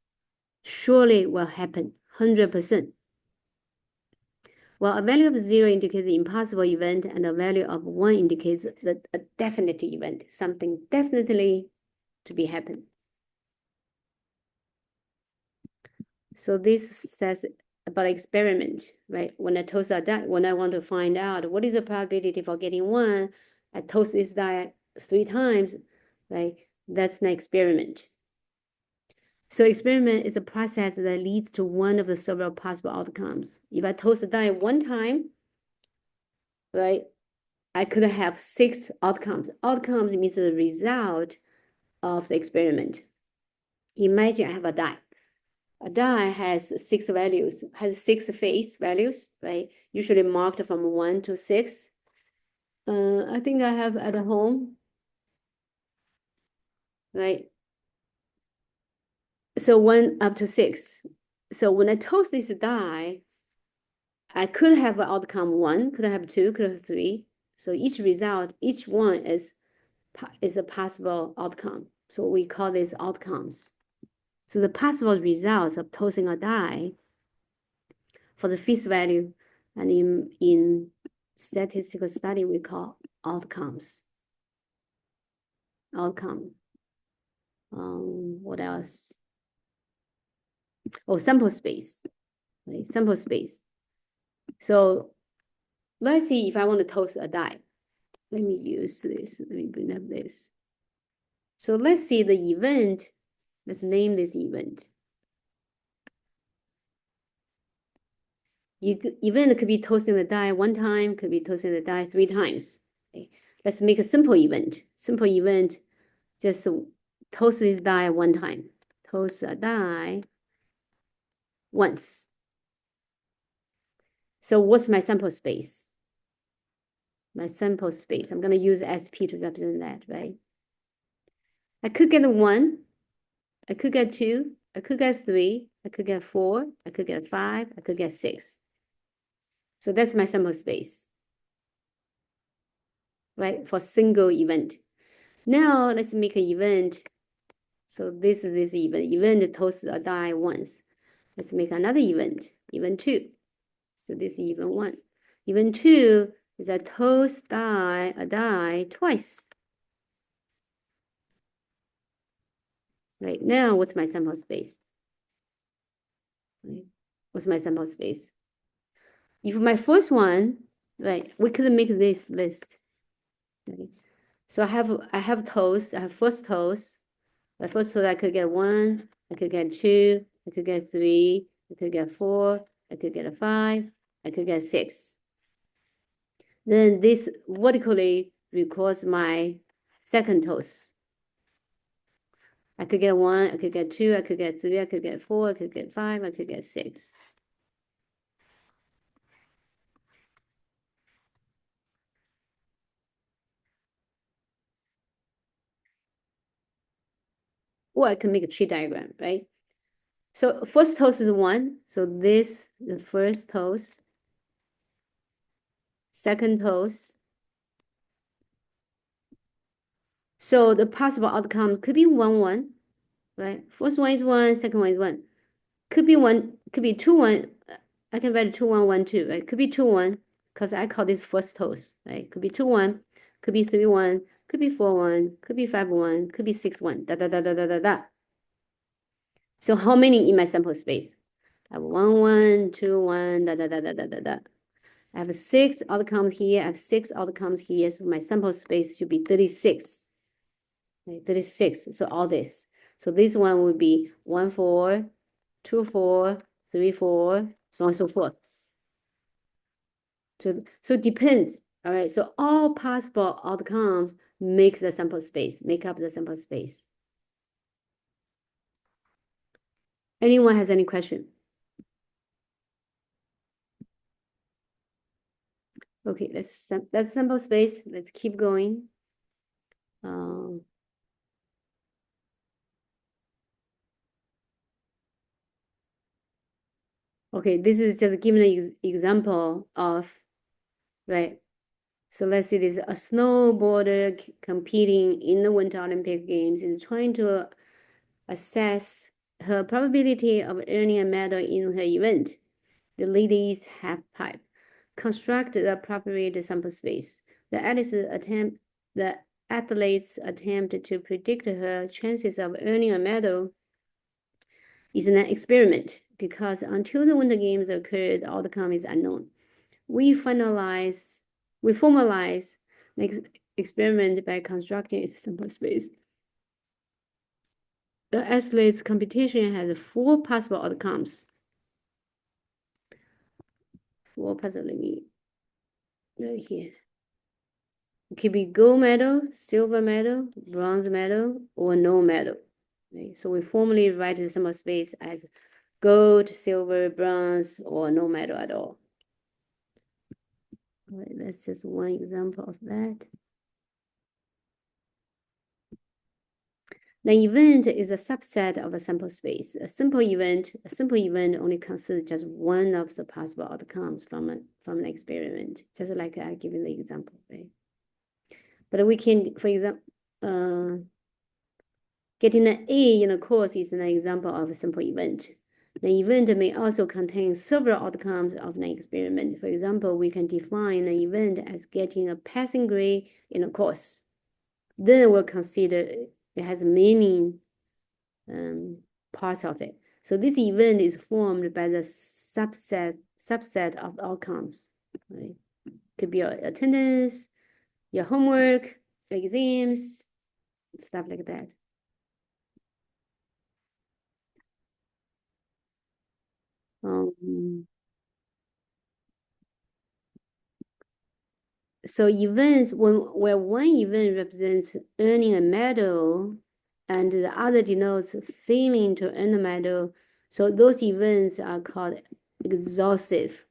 surely will happen, 100%. Well, a value of 0 indicates the impossible event, and a value of 1 indicates a definite event, something definitely to be happen. So this says about experiment, right? When I toast a die, when I want to find out what is the probability for getting one, I toast this die 3 times, right? That's an experiment. So experiment is a process that leads to one of the several possible outcomes. If I toast a die 1 time, right, I could have 6 outcomes. Outcomes means the result of the experiment. Imagine I have a die. A die has 6 values, has 6 face values, right? Usually marked from 1 to 6. I think I have at home, right? So 1 up to 6. So when I toast this die, I could have an outcome 1, could have 2, could have 3. So each result, each one is a possible outcome. So we call these outcomes. So the possible results of tossing a die for the fifth value, and in statistical study, we call outcomes. Outcome. What else? Oh, sample space. Right? Sample space. So let's see if I want to toss a die. Let me use this. Let me bring up this. So let's see the event. Let's name this event. Event could be tossing the die 1 time, could be tossing the die 3 times. Okay. Let's make a simple event. Simple event, just toss this die 1 time. Toss a die once. So what's my sample space? My sample space, I'm going to use SP to represent that, right? I could get 1, I could get 2, I could get 3, I could get 4, I could get 5, I could get 6. So that's my sample space, right? For single event. Now let's make an event. So this is this event. Event toss a die once. Let's make another event. Event 2. So this is event 1. Event 2 is a toss a die twice. Right now, what's my sample space? Right. What's my sample space? If my first one, right, we could make this list. Right. So I have toast. I have first toast. My first toast, I could get 1. I could get 2. I could get 3. I could get 4. I could get a 5. I could get 6. Then this vertically records my second toast. I could get 1, I could get 2, I could get 3, I could get 4, I could get 5, I could get 6. Or I can make a tree diagram, right? So first toast is 1. So this the first toast. Second toast. So the possible outcome could be 1, 1, right? First one is 1, second one is 1. Could be 1, could be 2, 1. I can write 2, 1, 1, 2, right? Could be 2, 1, because I call this first toast, right? Could be 2, 1, could be 3, 1, could be 4, 1, could be 5, 1, could be 6, 1, da, da, da, da, da, da, da. So how many in my sample space? I have 1, 1, 2, 1, da, da, da, da, da, da, da. I have 6 outcomes here, I have 6 outcomes here, so my sample space should be 36. Right, 36, so all this. So this one would be 1, 4, 2, 4, 3, 4, so on and so forth. So it depends. All right. So all possible outcomes make the sample space, make up the sample space. Anyone has any question? Okay, that's sample space. Let's keep going. Okay, this is just giving an example of, right? So let's see, there's a snowboarder competing in the Winter Olympic Games is trying to assess her probability of earning a medal in her event, the ladies half pipe. Construct the appropriate sample space. The athletes attempt to predict her chances of earning a medal is an experiment because until the Winter Games occurred, the outcome is unknown. We formalize the experiment by constructing a sample space. The athlete's competition has 4 possible outcomes. 4 possible, let me right here. It could be gold medal, silver medal, bronze medal, or no medal. Right? So we formally write the sample space as gold, silver, bronze, or no medal at all. All right, that's just one example of that. The event is a subset of a sample space. A simple event only considers just one of the possible outcomes from an experiment, just like I given the example, right? But we can, for example, getting an A in a course is an example of a simple event. The event may also contain several outcomes of an experiment. For example, we can define an event as getting a passing grade in a course. Then we'll consider it has many parts of it. So this event is formed by the subset of outcomes, right? Could be your attendance, your homework, your exams, stuff like that. So events, where one event represents earning a medal and the other denotes failing to earn a medal, so those events are called exhaustive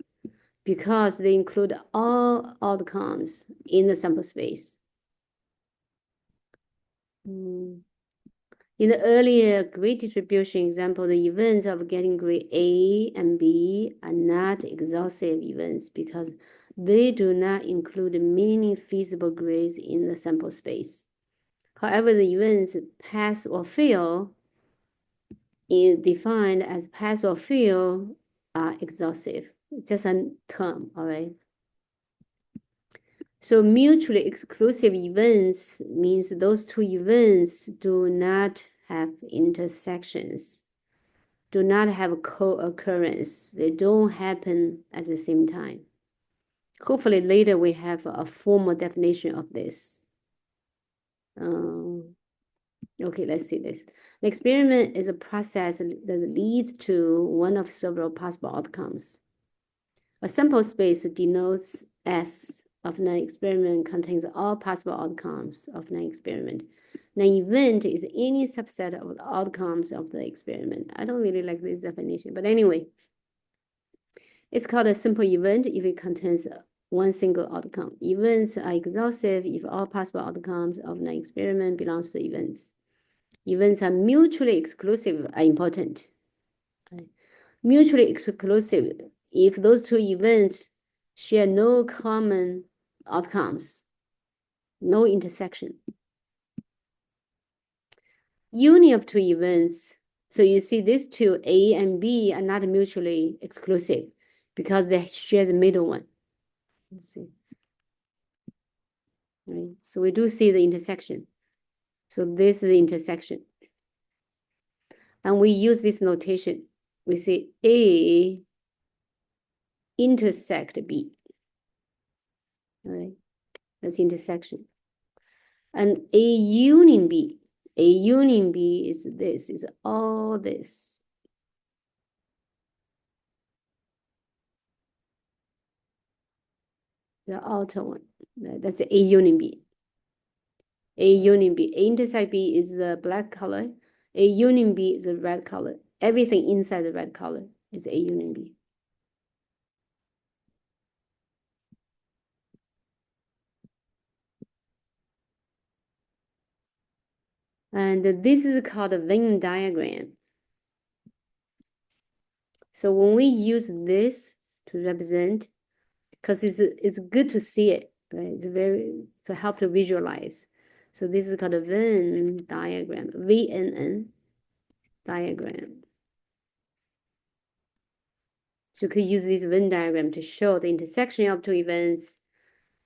because they include all outcomes in the sample space. In the earlier grade distribution example, the events of getting grade A and B are not exhaustive events because they do not include many feasible grades in the sample space. However, the events pass or fail is defined as pass or fail are exhaustive. Just a term, all right? So mutually exclusive events means those two events do not have intersections, do not have co-occurrence. They don't happen at the same time. Hopefully later we have a formal definition of this. Okay, let's see this. The experiment is a process that leads to one of several possible outcomes. A sample space denotes S of an experiment contains all possible outcomes of an experiment. An event is any subset of the outcomes of the experiment. I don't really like this definition, but anyway, it's called a simple event if it contains one single outcome. Events are exhaustive if all possible outcomes of an experiment belongs to events. Events are mutually exclusive are important. Mutually exclusive if those two events share no common outcomes, no intersection. Union of two events. So you see these two, A and B, are not mutually exclusive because they share the middle one. Let's see. Right. So we do see the intersection. So this is the intersection. And we use this notation. We say A intersect B. All right. That's intersection. And A union B. A union B is this, is all this. The outer one. That's A union B. A union B. A intersect B is the black color. A union B is the red color. Everything inside the red color is A union B. And this is called a Venn diagram. So when we use this to represent, because it's good to see it, right? It's very to help to visualize. So this is called a Venn diagram, VNN diagram. So you could use this Venn diagram to show the intersection of two events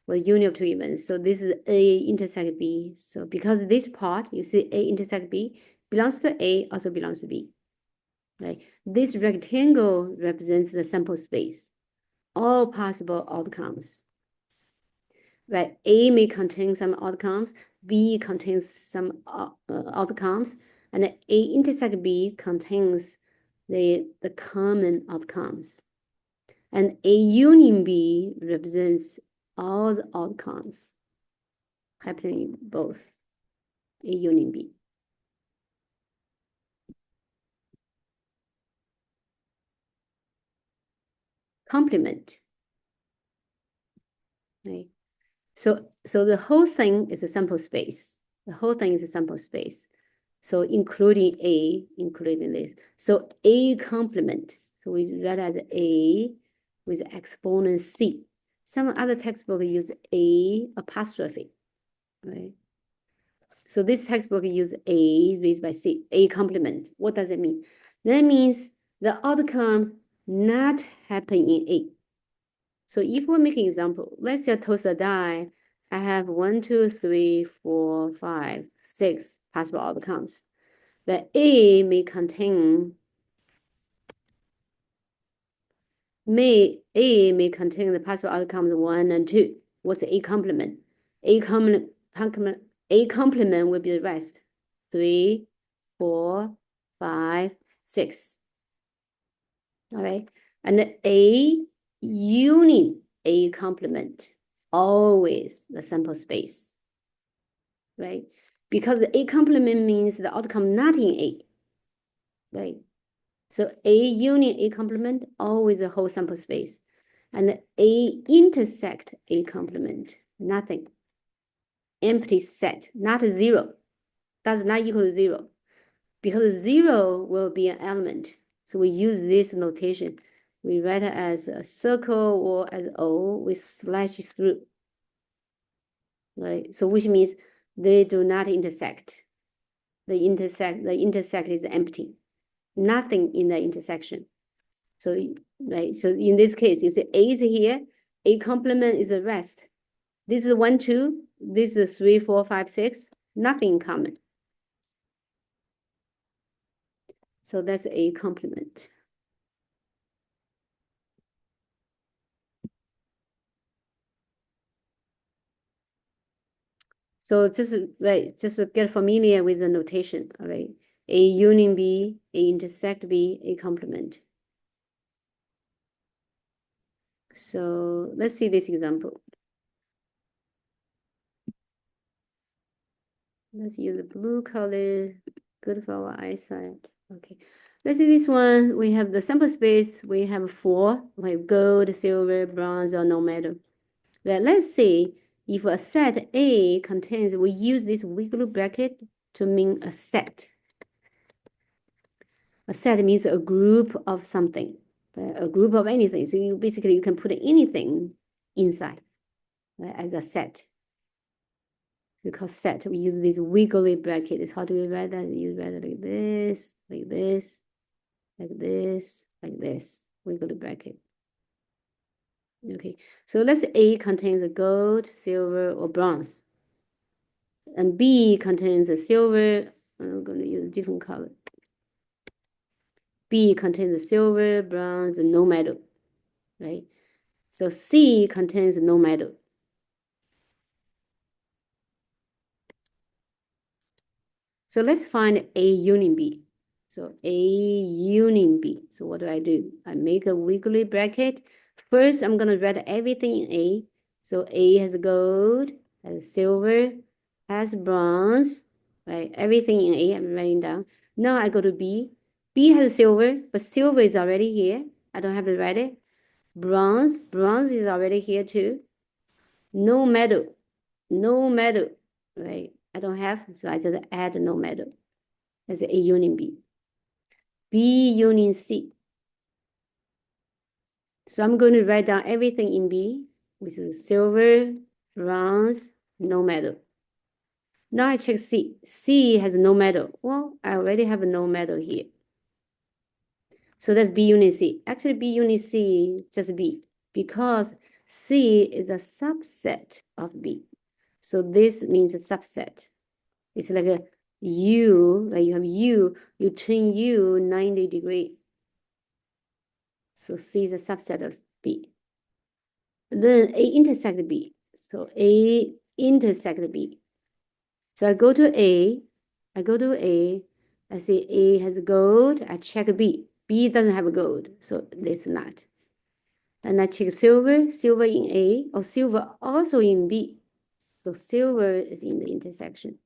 or union of two events. So this is A intersect B. So because this part, you see A intersect B belongs to A, also belongs to B. right? This rectangle represents the sample space, all possible outcomes, right? A may contain some outcomes, B contains some outcomes, and A intersect B contains the common outcomes. And A union B represents all the outcomes happening in both A union B. Complement, right? So the whole thing is a sample space. The whole thing is a sample space. So including A, including this. So A complement. So we read as A with exponent C. Some other textbook use A apostrophe, right? So this textbook use A raised by C, A complement. What does it mean? That means the outcomes not happen in A. So if we're making example, let's say I toss a die, I have 1, 2, 3, 4, 5, 6 possible outcomes. But A may contain the possible outcomes 1 and 2. What's A complement? A complement will be the rest. 3, 4, 5, 6. All right. And the A union A complement, always the sample space. Right? Because the A complement means the outcome not in A. Right? So A union A complement, always the whole sample space. And A intersect A complement, nothing. Empty set, not 0. Does not equal to 0. Because 0 will be an element. So we use this notation. We write it as a circle or as O with slash through. Right? So which means they do not intersect. The intersect is empty. Nothing in the intersection. So, right, so in this case, you see A is here, A complement is the rest. This is 1, 2, this is 3, 4, 5, 6, nothing in common. So that's A complement. So just, right, just get familiar with the notation, all right? A union B, A intersect B, A complement. So let's see this example. Let's use a blue color, good for our eyesight. Okay, let's see this one. We have the sample space. We have 4. We have gold, silver, bronze, or no metal. Well, let's see if a set A contains, we use this wiggle bracket to mean a set. A set means a group of something, a group of anything. So you basically, you can put anything inside, right, as a set. Because set, we use this wiggly bracket. How do we write that? You write it like this, like this, like this, like this, wiggly bracket. Okay, so let's say A contains a gold, silver, or bronze. And B contains a silver. I'm going to use a different color. B contains a silver, bronze, and no metal, right? So C contains no metal. So let's find A union B. So A union B. So what do? I make a wiggly bracket. First, I'm going to write everything in A. So A has gold, has silver, has bronze, right? Everything in A, I'm writing down. Now I go to B. B has silver, but silver is already here. I don't have to write it. Bronze is already here too. No metal, right? I don't have, so I just add no metal. That's A union B. B union C. So I'm going to write down everything in B, which is silver, bronze, no metal. Now I check C. C has no metal. Well, I already have a no metal here. So that's B union C. Actually, B union C, just B, because C is a subset of B. So this means a subset. It's like U, right? You have U, you turn U 90 degree. So C is a subset of B. Then A intersect B. So A intersect B. So I go to A, I say A has gold, I check B. B doesn't have gold, so this not. And I check silver, silver in A, or silver also in B. So silver is in the intersection.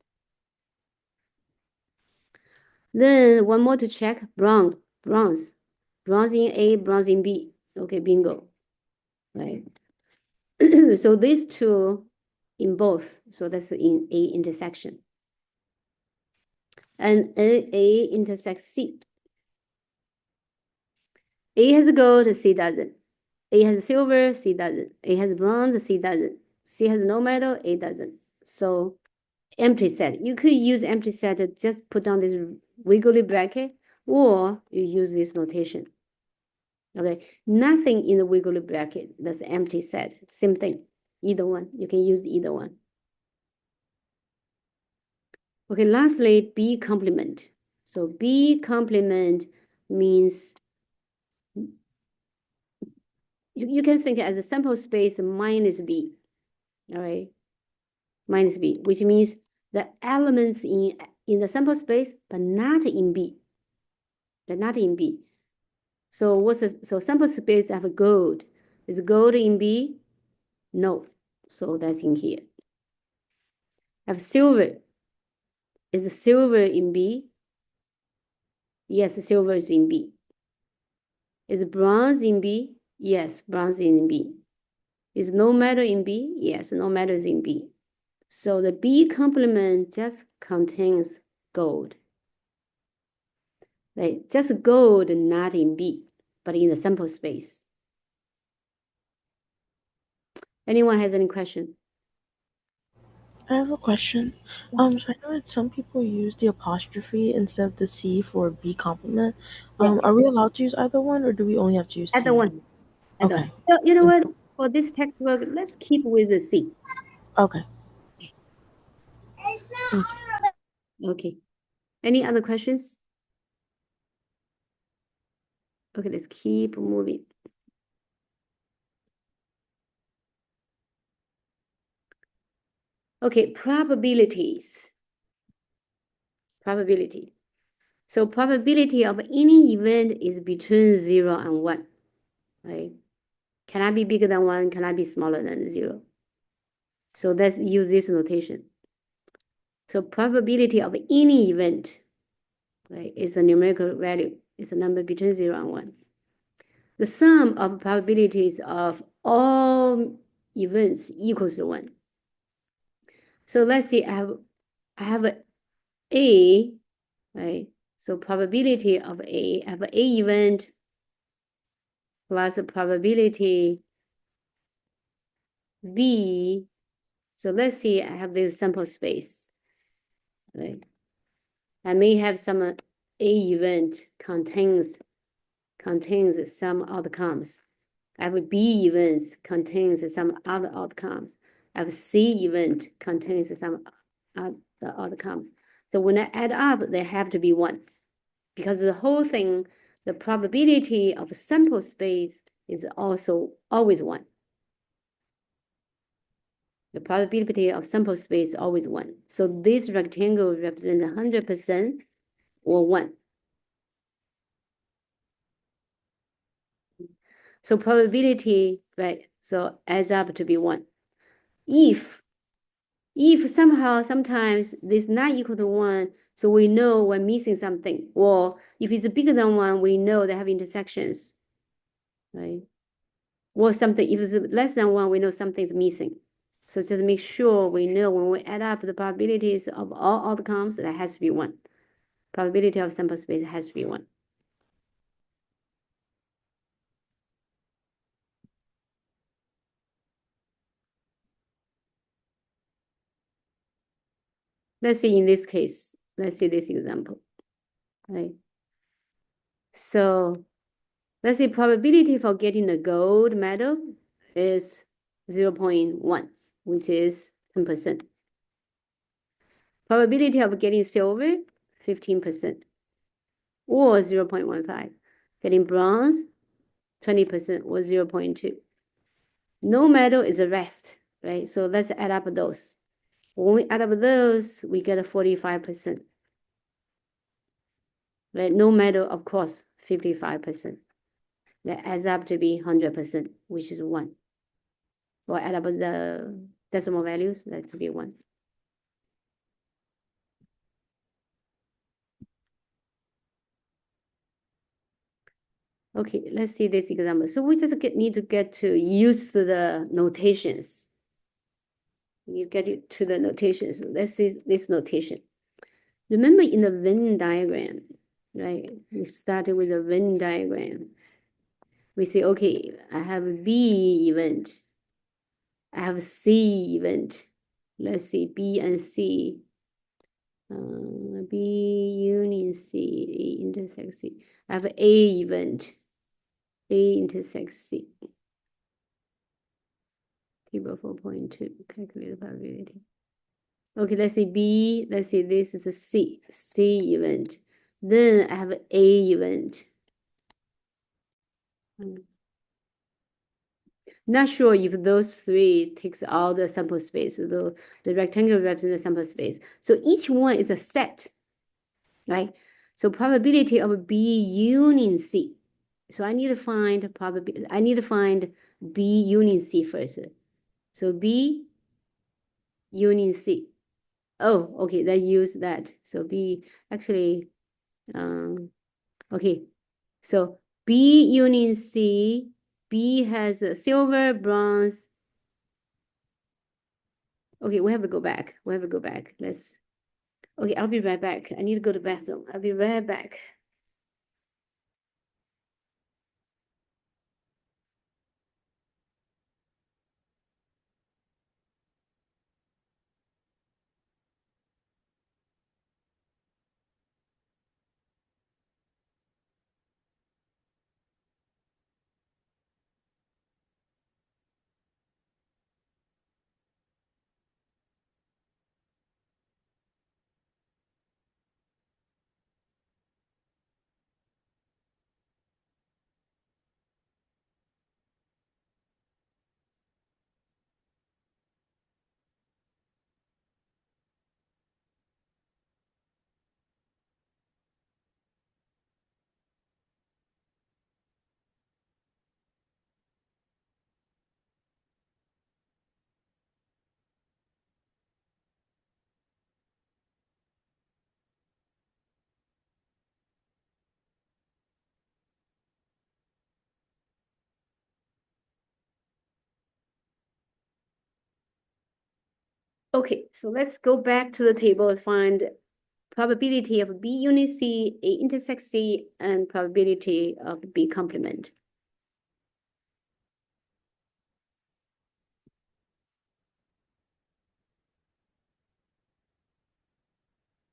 Then one more to check, bronze. Bronze in A, bronze in B. Okay, bingo, right? So these two in both, so that's in A intersection. And A intersects C. A has gold, C doesn't. A has silver, C doesn't. A has bronze, C doesn't. C has no metal, A doesn't. So empty set. You could use empty set to just put on this wiggly bracket, or you use this notation. Okay, nothing in the wiggly bracket, that's empty set. Same thing, either one. You can use either one. Okay, lastly, B complement. So B complement means you can think as a sample space minus B, all right? Minus B, which means the elements in the sample space, but not in B, but not in B. So so sample space have gold. Is gold in B? No, so that's in here. Have silver. Is silver in B? Yes, silver is in B. Is bronze in B? Yes, bronze in B. Is no metal in B? Yes, no metal is in B. So the B complement just contains gold. Right? Just gold, not in B, but in the sample space. Anyone has any question? I have a question. Yes. So I know that some people use the apostrophe instead of the C for B complement. Yeah. Are we allowed to use either one, or do we only have to use Either C? one. Either Okay. one. So you know what? For this textbook, let's keep with the C. Okay. Okay. Any other questions? Okay, let's keep moving. Okay, probabilities. Probability. So probability of any event is between 0 and 1, right? Cannot be bigger than 1, cannot be smaller than 0. So let's use this notation. So probability of any event, right, is a numerical value. It's a number between 0 and 1. The sum of probabilities of all events equals to 1. So let's see, I have A, right? So probability of A, I have A event plus the probability B. So let's see, I have this sample space, right? I may have some A event contains some outcomes. I have B events contains some other outcomes. I have C event contains some other outcomes. So when I add up, they have to be 1. Because the whole thing, the probability of sample space is also always 1. The probability of sample space is always 1. So this rectangle represents 100% or 1. So probability, right, so adds up to be 1. If somehow, sometimes this not equal to 1, so we know we're missing something. Or if it's bigger than 1, we know they have intersections, right? Or something, if it's less than 1, we know something's missing. So just make sure we know when we add up the probabilities of all outcomes, that has to be 1. Probability of sample space has to be 1. Let's see in this case, let's see this example, right? So let's see probability for getting a gold medal is 0.1, which is 10%. Probability of getting silver, 15%, or 0.15. Getting bronze, 20% or 0.2. No metal is the rest, right? So let's add up those. When we add up those, we get a 45%. Right? No metal, of course, 55%. That adds up to be 100%, which is 1. Or add up the decimal values, that to be 1. Okay, let's see this example. So we just need to get to use the notations. You get it to the notations. Let's see this notation. Remember in the Venn diagram, right? We started with a Venn diagram. We say, okay, I have a B event. I have a C event. Let's see, B and C. B union C, A intersect C. I have A event. A intersect C. Table 4.2, calculate probability. Okay, let's see B. Let's see, this is a C event. Then I have A event. Not sure if those three takes all the sample space, though the rectangle represents the sample space. So each one is a set, right? So probability of B union C. So I need to find probability. I need to find B union C first. So B union C. Oh, okay, let's use that. So B actually, okay. So B union C, B has a silver, bronze. Okay, we have to go back. We have to go back. Let's, okay, I'll be right back. I need to go to the bathroom. I'll be right back. Okay, so let's go back to the table and find probability of B unit C, A intersect C, and probability of B complement.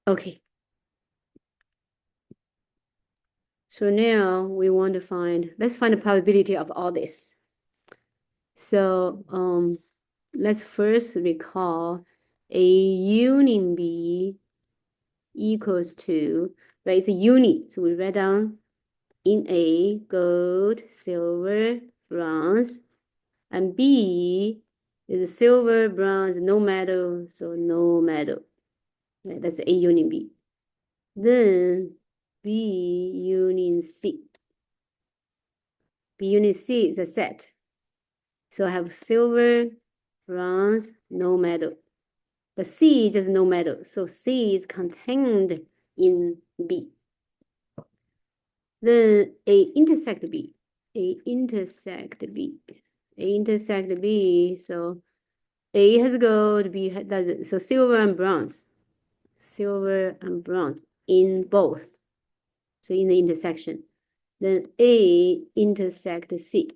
Okay. So now we want to find, let's find the probability of all this. So let's first recall A union B equals to, right, it's a unit. So we write down in A, gold, silver, bronze, and B is silver, bronze, no metal, so no metal. Right, that's A union B. Then B union C. B union C is a set. So I have silver, bronze, no metal. But C is just no metal. So C is contained in B. Then A intersect B. A intersect B. A intersect B. So A has gold, B doesn't. So silver and bronze. Silver and bronze in both. So in the intersection. Then A intersect C.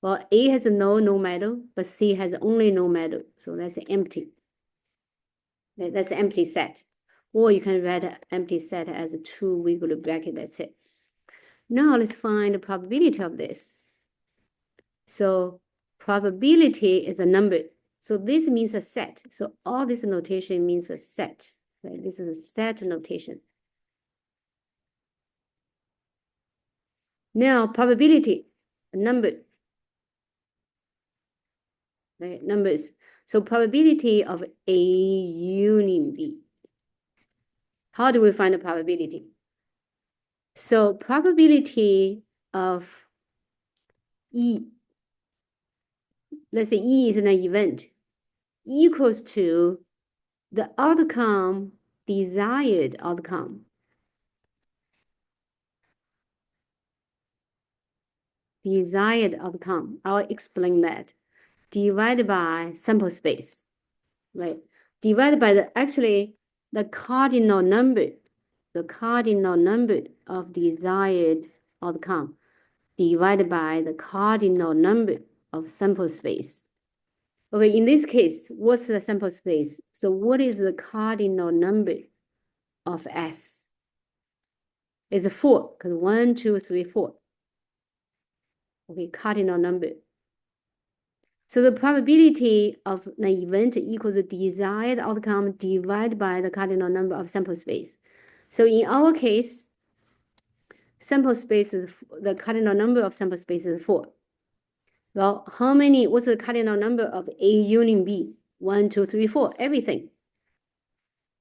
Well, A has no metal, but C has only no metal. So that's empty. That's an empty set. Or you can write an empty set as a two wiggle bracket, that's it. Now let's find the probability of this. So probability is a number. So this means a set. So all this notation means a set. Right? This is a set notation. Now probability, a number. Right? Numbers. So probability of A union B. How do we find the probability? So probability of E, let's say E is an event, equals to the outcome, desired outcome. Desired outcome, I'll explain that. Divided by sample space, right? Divided by the cardinal number of desired outcome divided by the cardinal number of sample space. Okay, in this case, what's the sample space? So what is the cardinal number of S? It's 4, because 1, 2, 3, 4. Okay, cardinal number. So the probability of an event equals the desired outcome divided by the cardinal number of sample space. So in our case, sample space is the cardinal number of sample space is 4. Well, what's the cardinal number of A union B? 1, 2, 3, 4, everything.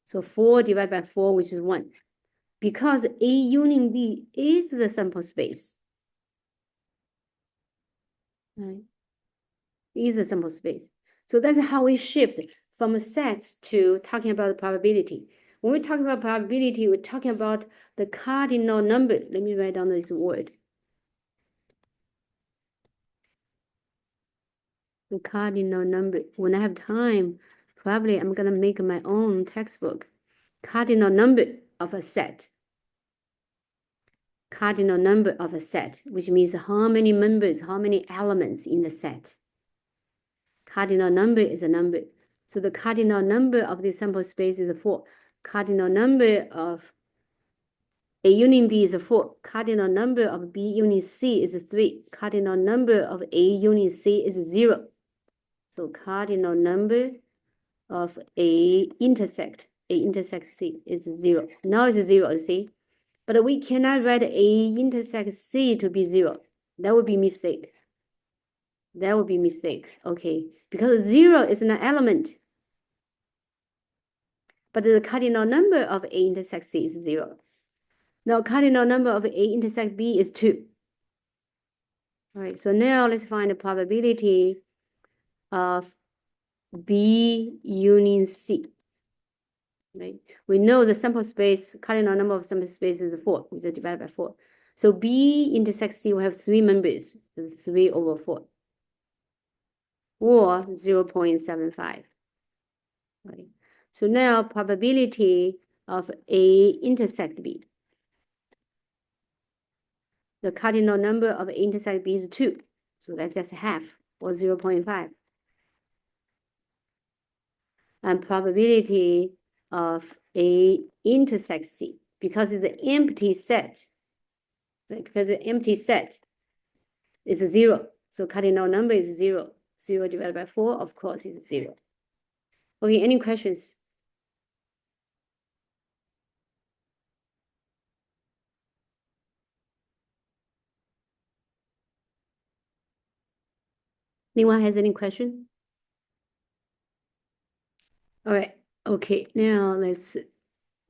So 4 divided by 4, which is 1. Because A union B is the sample space. Right? Is the sample space. So that's how we shift from sets to talking about probability. When we talk about probability, we're talking about the cardinal number. Let me write down this word. The cardinal number. When I have time, probably I'm going to make my own textbook. Cardinal number of a set. Cardinal number of a set, which means how many members, how many elements in the set. Cardinal number is a number. So the cardinal number of the sample space is 4. Cardinal number of A union B is 4. Cardinal number of B union C is 3. Cardinal number of A union C is 0. So cardinal number of A intersect C is 0. Now it's 0, you see? But we cannot write A intersect C to be 0. That would be mistake. That would be mistake, okay? Because 0 is an element. But the cardinal number of A intersect C is 0. Now cardinal number of A intersect B is 2. All right, so now let's find the probability of B union C. Right? We know the sample space, cardinal number of sample space is 4, which is divided by 4. So B intersect C will have 3 members, 3 over 4, or 0.75. Right? So now probability of A intersect B. The cardinal number of A intersect B is 2. So that's just half, or 0.5. And probability of A intersect C, because it's an empty set. Right? Because the empty set is 0. So cardinal number is 0. 0 divided by 4, of course, is 0. Okay, any questions? Anyone has any question? All right, okay, now let's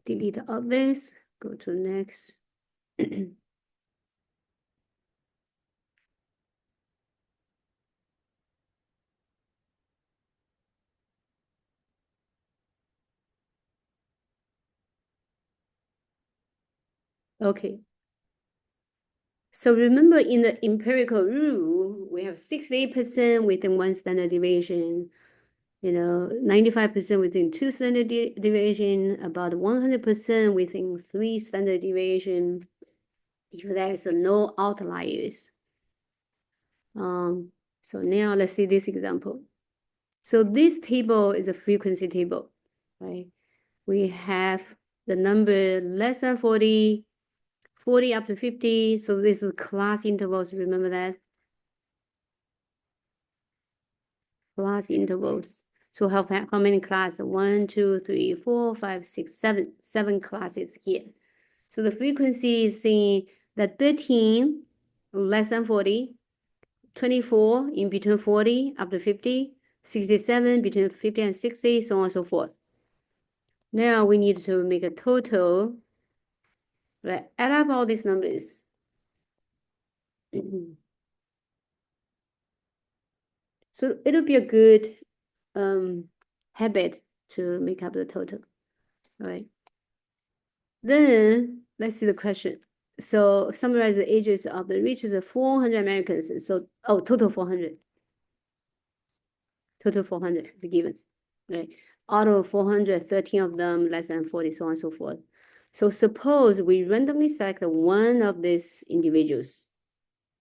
delete all this, go to next. Okay. So remember in the empirical rule, we have 68% within 1 standard deviation, 95% within 2 standard deviation, about 100% within 3 standard deviation, if there's no outliers. So now let's see this example. So this table is a frequency table, right? We have the number less than 40, 40 up to 50. So this is class intervals, remember that? Class intervals. So how many classes? 1, 2, 3, 4, 5, 6, 7. 7 classes here. So the frequency is saying that 13 less than 40, 24 in between 40 up to 50, 67 between 50 and 60, so on and so forth. Now we need to make a total, right? Add up all these numbers. So it'll be a good habit to make up the total, all right? Then let's see the question. So summarize the ages of the richest 400 Americans. So, total 400. Total 400 is given, right? Out of 400, 13 of them less than 40, so on and so forth. So suppose we randomly select one of these individuals.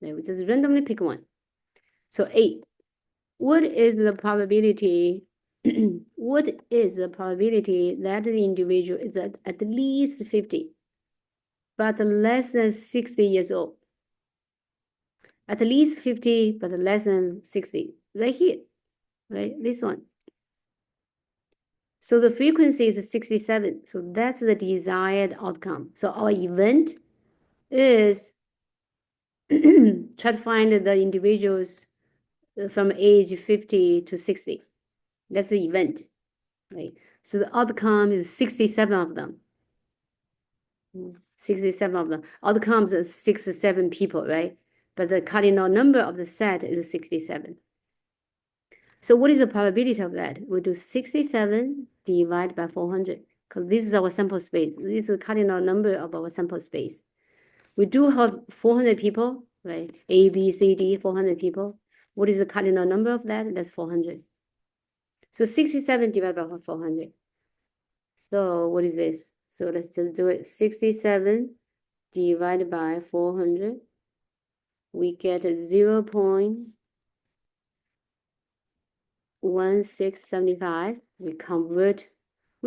We just randomly pick one. So 8. What is the probability? What is the probability that the individual is at least 50, but less than 60 years old? At least 50, but less than 60. Right here, right? This one. So the frequency is 67. So that's the desired outcome. So our event is try to find the individuals from age 50 to 60. That's the event, right? So the outcome is 67 of them. 67 of them. Outcomes is 67 people, right? But the cardinal number of the set is 67. So what is the probability of that? We do 67 divided by 400, because this is our sample space. This is the cardinal number of our sample space. We do have 400 people, right? A, B, C, D, 400 people. What is the cardinal number of that? That's 400. So 67 divided by 400. So what is this? So let's just do it. 67 divided by 400. We get 0.1675. We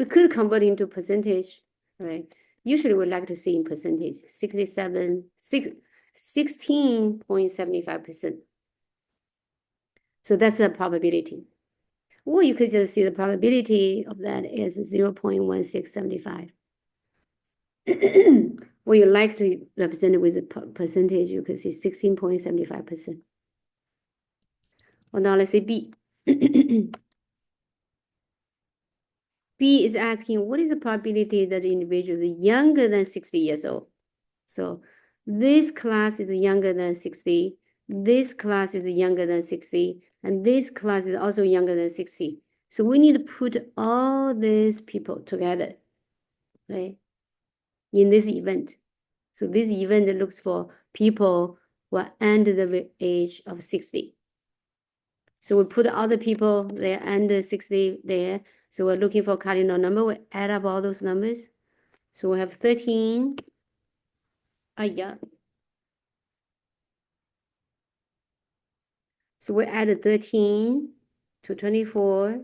could convert into percentage, right? Usually we like to see in percentage, 16.75%. So that's the probability. Or you could just see the probability of that is 0.1675. Or you like to represent it with a percentage, you could see 16.75%. Well, now let's say B. B is asking, what is the probability that the individual is younger than 60 years old? So this class is younger than 60, this class is younger than 60, and this class is also younger than 60. So we need to put all these people together, right, in this event. So this event looks for people who are under the age of 60. So we put all the people there under 60 there. So we're looking for cardinal number. We add up all those numbers. So we have 13. Yeah. So we added 13 to 24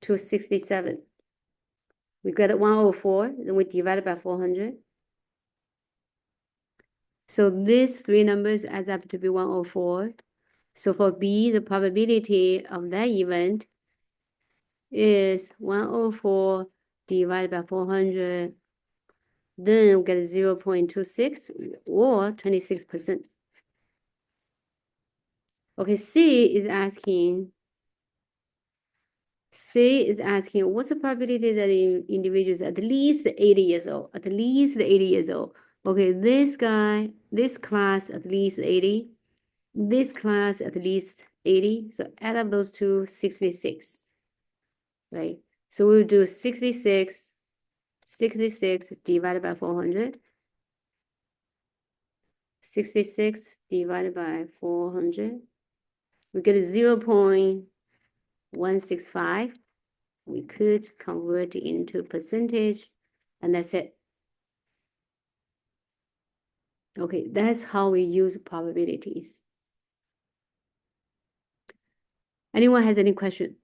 to 67. We got 104, then we divide it by 400. So these three numbers adds up to be 104. So for B, the probability of that event is 104 divided by 400. Then we get 0.26 or 26%. Okay, C is asking what's the probability that individuals at least 80 years old, at least 80 years old. Okay, this class at least 80, this class at least 80. So add up those two, 66, right? So we'll do 66 divided by 400. 66 divided by 400. We get 0.165. We could convert it into percentage, and that's it. Okay, that's how we use probabilities. Anyone has any question?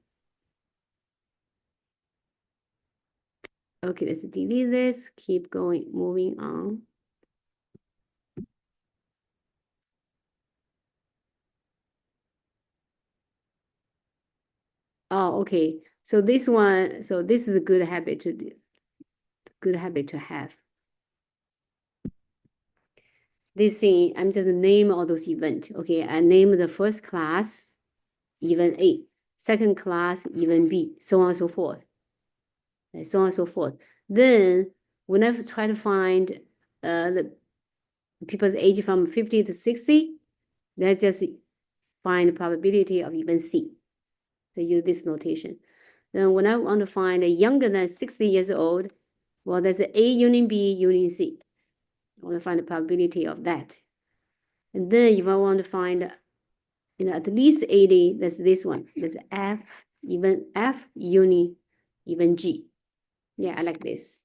Okay, let's delete this, keep going, moving on. Oh, okay. So this one, so this is a good habit to have. This thing, I'm just name all those events. Okay, I name the first class event A, second class event B, so on and so forth. And so on and so forth. Then when I try to find the people's age from 50 to 60, let's just find the probability of event C. So use this notation. Then when I want to find a younger than 60 years old, well, there's a union B, union C. I want to find the probability of that. And then if I want to find, at least 80, that's this one. There's F, even F, uni, even G. Yeah, I like this.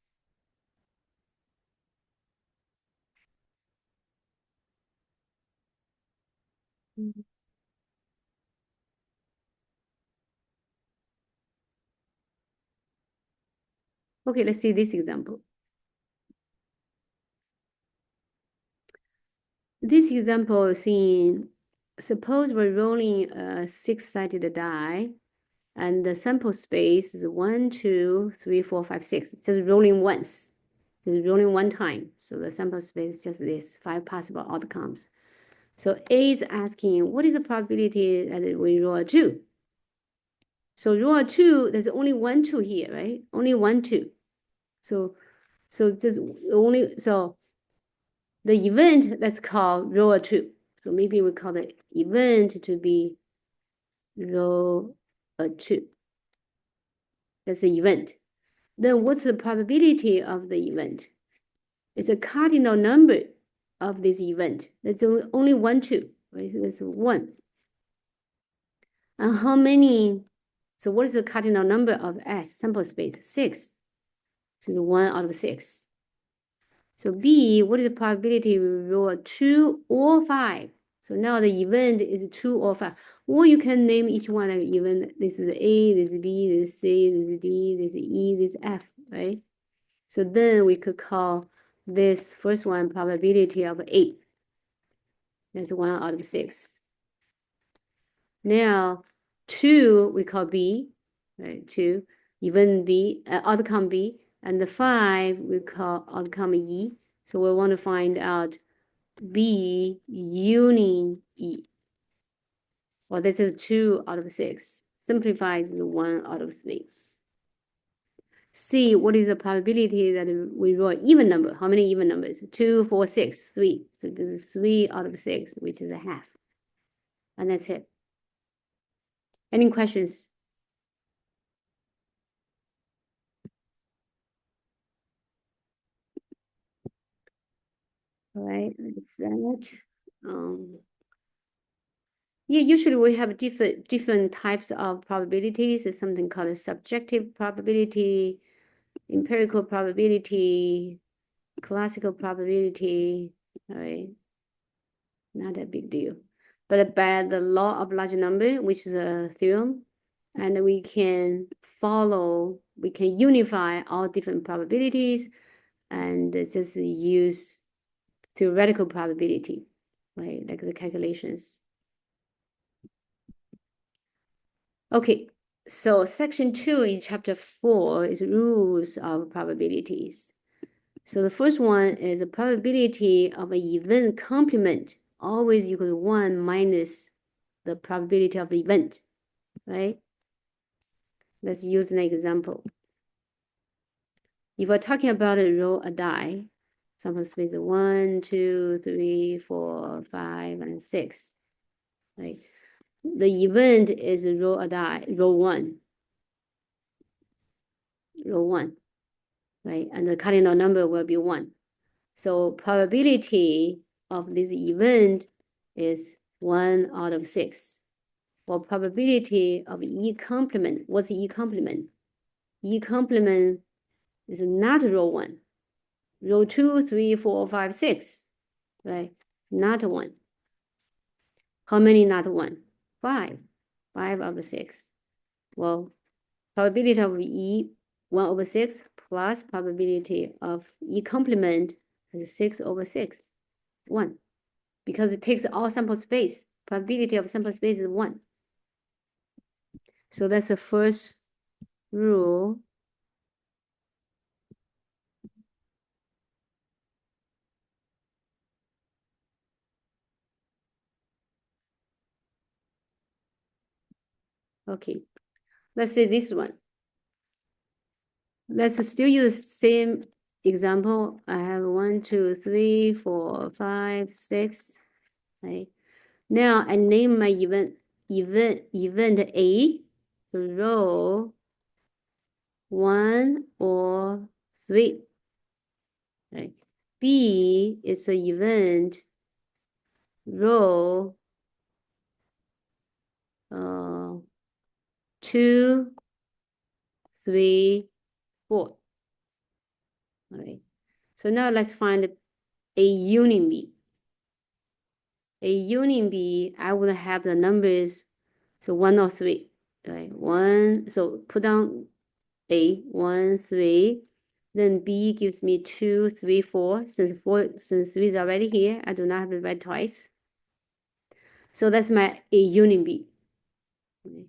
Okay, let's see this example. This example is saying, suppose we're rolling a six-sided die, and the sample space is 1, 2, 3, 4, 5, 6. It's just rolling once. Just rolling one time. So the sample space is just this, 5 possible outcomes. So A is asking, what is the probability that we roll a 2? So roll a 2, there's only 1, 2 here, right? Only 1, 2. So just only, so the event, let's call row a 2. So maybe we call the event to be row a 2. That's the event. Then what's the probability of the event? It's a cardinal number of this event. That's only 1, 2, right? So that's 1. And how many, so what is the cardinal number of S, sample space? 6. So it's 1 out of 6. So B, what is the probability we roll a 2 or 5? So now the event is 2 or 5. Or you can name each one like event. This is A, this is B, this is C, this is D, this is E, this is F, right? So then we could call this first one probability of 8. That's 1 out of 6. Now 2 we call B, right? 2, event B, outcome B, and the 5 we call outcome E. So we want to find out B union E. Well, this is 2 out of 6. Simplifies the 1 out of 3. C, what is the probability that we roll even number? How many even numbers? 2, 4, 6, 3. So this is 3 out of 6, which is a half. And that's it. Any questions? All right, that's that. Yeah, usually we have different types of probabilities. There's something called a subjective probability, empirical probability, classical probability. All right, not a big deal. But by the law of large number, which is a theorem, and we can unify all different probabilities and just use theoretical probability, right? Like the calculations. Okay, so section 2 in chapter 4 is rules of probabilities. So the first one is the probability of an event complement always equals 1 minus the probability of the event, right? Let's use an example. If we're talking about a roll a die, sample space 1, 2, 3, 4, 5, and 6, right? The event is roll a die, roll 1, right? And the cardinal number will be 1. So probability of this event is 1 out of 6. Well, probability of E complement, what's E complement? E complement is not row 1. Row 2, 3, 4, 5, 6, right? Not 1. How many not 1? 5. 5 out of 6. Well, probability of E 1 over 6 plus probability of E complement is 6 over 6, 1. Because it takes all sample space. Probability of sample space is 1. So that's the first rule. Okay, let's say this one. Let's still use the same example. I have 1, 2, 3, 4, 5, 6. Right. Now I name my event A, row 1 or 3. Right. B is the event row 2, 3, 4. All right. So now let's find a union B. A union B, I would have the numbers, so 1 or 3, right? 1, so put down A, 1, 3. Then B gives me 2, 3, 4. Since 3 is already here, I do not have to write twice. So that's my A union B. Okay.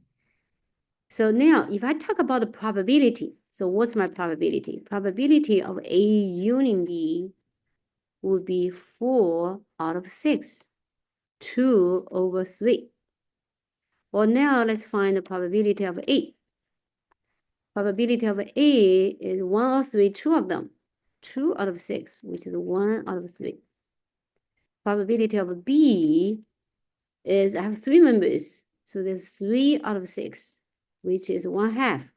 So now, if I talk about the probability, so what's my probability? Probability of A union B would be 4 out of 6, 2 over 3. Well, now let's find the probability of A. Probability of A is 1 out of 3, 2 of them. 2 out of 6, which is 1 out of 3. Probability of B is, I have 3 members, so there's 3 out of 6, which is 1/2.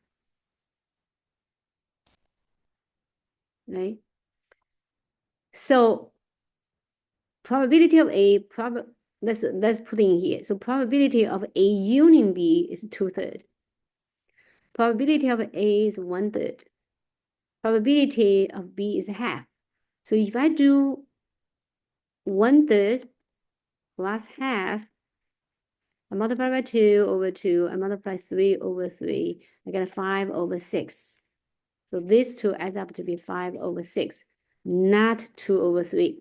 Right? So probability of A, let's put in here. So probability of A union B is 2/3. Probability of A is 1/3. Probability of B is 1/2. So if I do 1/3 plus 1/2, I multiply by 2 over 2, I multiply 3 over 3, I get 5 over 6. So these two adds up to be 5 over 6, not 2 over 3.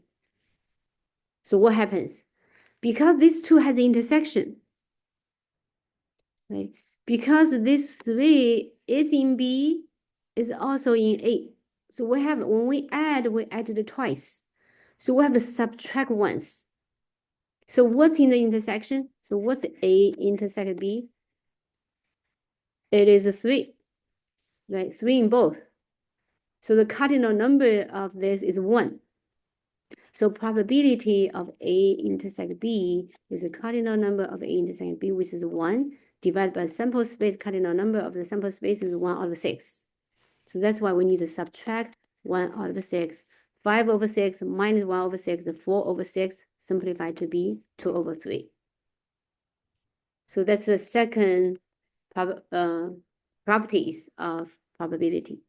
So what happens? Because this 2 has an intersection, right? Because this 3 is in B, is also in A. So we have, when we added it twice. So we have to subtract once. So what's in the intersection? So what's A intersect B? It is a 3, right? 3 in both. So the cardinal number of this is 1. So probability of A intersect B is the cardinal number of A intersect B, which is 1, divided by sample space. Cardinal number of the sample space is 1 out of 6. So that's why we need to subtract 1 out of 6. 5 over 6 minus 1 over 6 is 4 over 6, simplified to be 2 over 3. So that's the second properties of probability.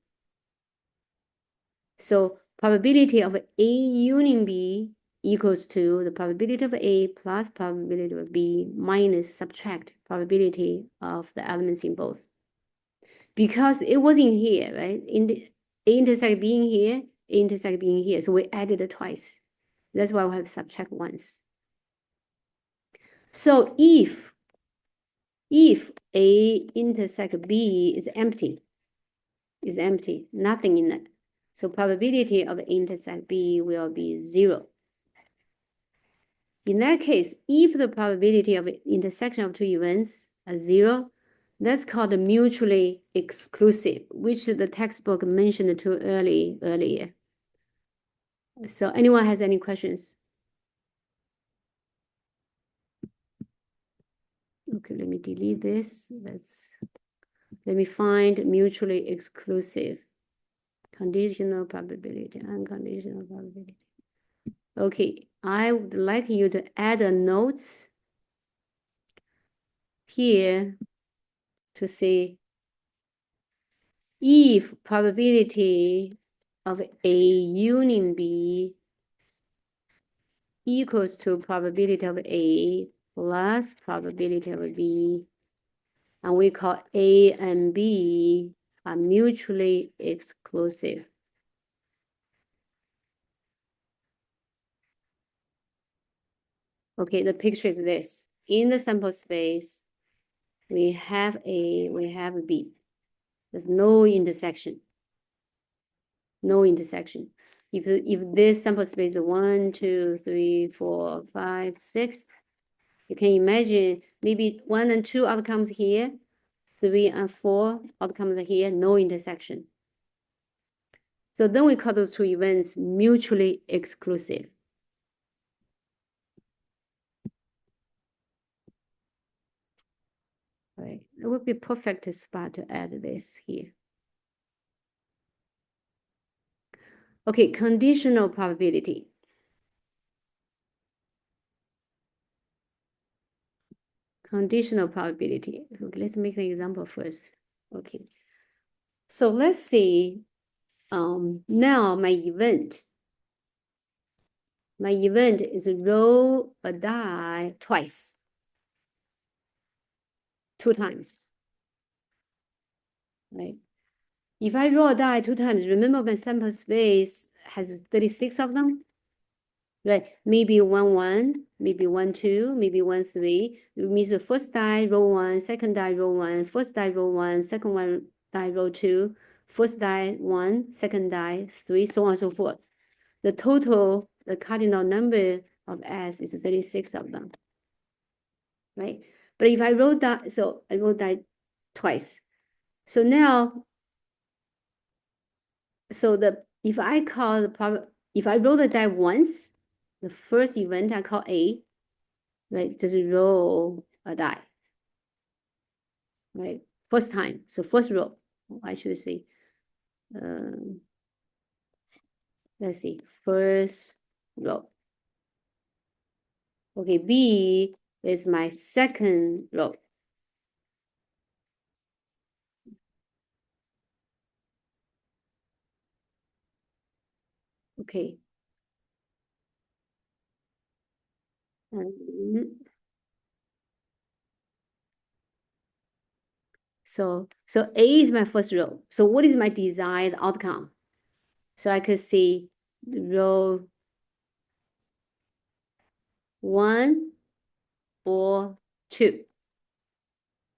So probability of A union B equals to the probability of A plus probability of B minus subtract probability of the elements in both. Because it was in here, right? In the A intersect being here, A intersect being here. So we added it twice. That's why we have subtract once. So if A intersect B is empty, nothing in it. So probability of intersect B will be 0. In that case, if the probability of intersection of two events is 0, that's called mutually exclusive, which the textbook mentioned too earlier. So anyone has any questions? Okay, let me delete this. Let me find mutually exclusive. Conditional probability, unconditional probability. Okay, I would like you to add a notes here to say if probability of A union B equals to probability of A plus probability of B, and we call A and B are mutually exclusive. Okay, the picture is this. In the sample space, we have A, we have B. There's no intersection. No intersection. If this sample space is 1, 2, 3, 4, 5, 6, you can imagine maybe 1 and 2 outcomes here, 3 and 4 outcomes here, no intersection. So then we call those two events mutually exclusive. Right. It would be a perfect spot to add this here. Okay, conditional probability. Conditional probability. Okay, let's make an example first. Okay. So let's see. Now my event is roll a die twice. 2 times. Right. If I roll a die 2 times, remember my sample space has 36 of them. Right, maybe 1, 1, maybe 1, 2, maybe 1, 3. It means the first die roll 1, second die roll 1, first die roll 1, second one die roll 2, first die 1, second die 3, so on and so forth. The total, the cardinal number of S is 36 of them. Right, but if I roll die, so I roll die twice. So now, so if I roll the die once, the first event I call A, right? Just roll a die, right? First time, so first roll, I should say. Let's see, first row. Okay, B is my second row. Okay. So A is my first row. So what is my desired outcome? So I could see row 1 or 2.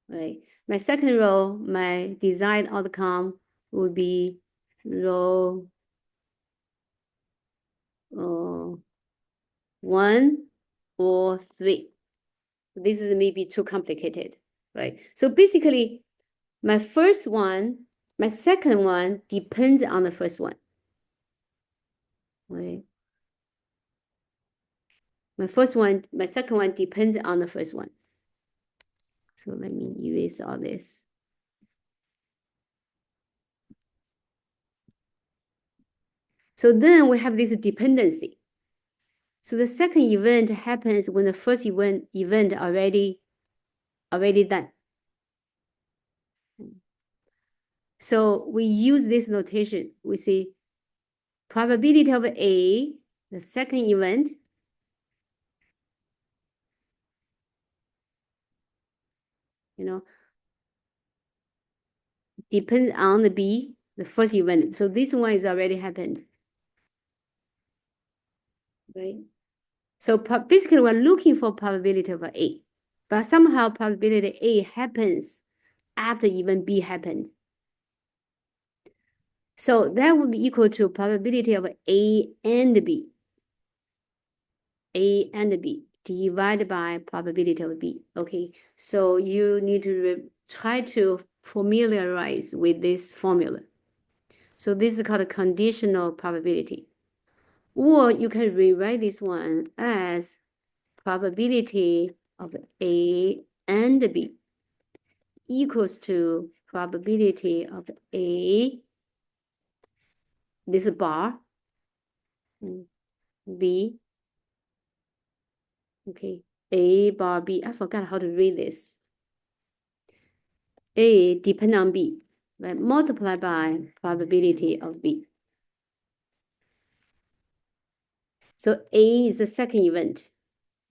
Right. My second row, my desired outcome would be row 1 or 3. This is maybe too complicated, right? So basically, my second one depends on the first one, right? My second one depends on the first one. So let me erase all this. So then we have this dependency. So the second event happens when the first event already done. So we use this notation. We say probability of A, the second event, depends on the B, the first event. So this one is already happened, right? So basically we're looking for probability of A, but somehow probability A happens after event B happened. So that would be equal to probability of A and B. A and B divided by probability of B. Okay, so you need to try to familiarize with this formula. So this is called a conditional probability. Or you can rewrite this one as probability of A and B equals to probability of A, this bar, B, okay, A bar B. I forgot how to read this. A depend on B, right? Multiply by probability of B. So A is the second event,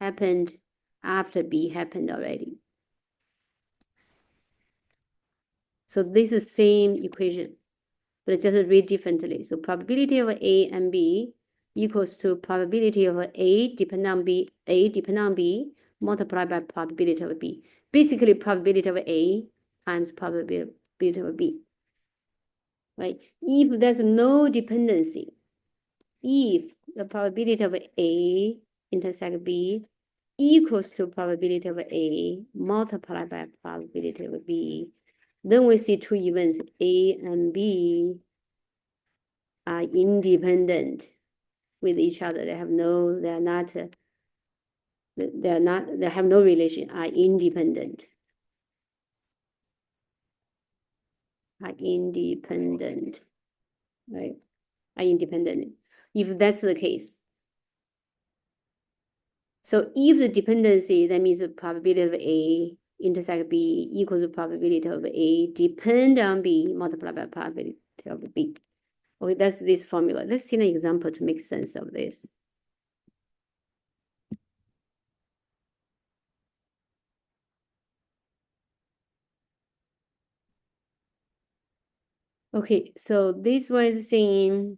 happened after B happened already. So this is same equation, but it just read differently. So probability of A and B equals to probability of A depend on B, multiplied by probability of B. basically probability of A times probability of B, right? If there's no dependency, if the probability of A intersect B equals to probability of A multiplied by probability of B, then we see two events, A and B are independent with each other. They have no relation, are independent. Right? Are independent. If that's the case. So if the dependency, that means the probability of A intersect B equals the probability of A depend on B multiplied by probability of B. Okay, that's this formula. Let's see an example to make sense of this. Okay, so this was saying,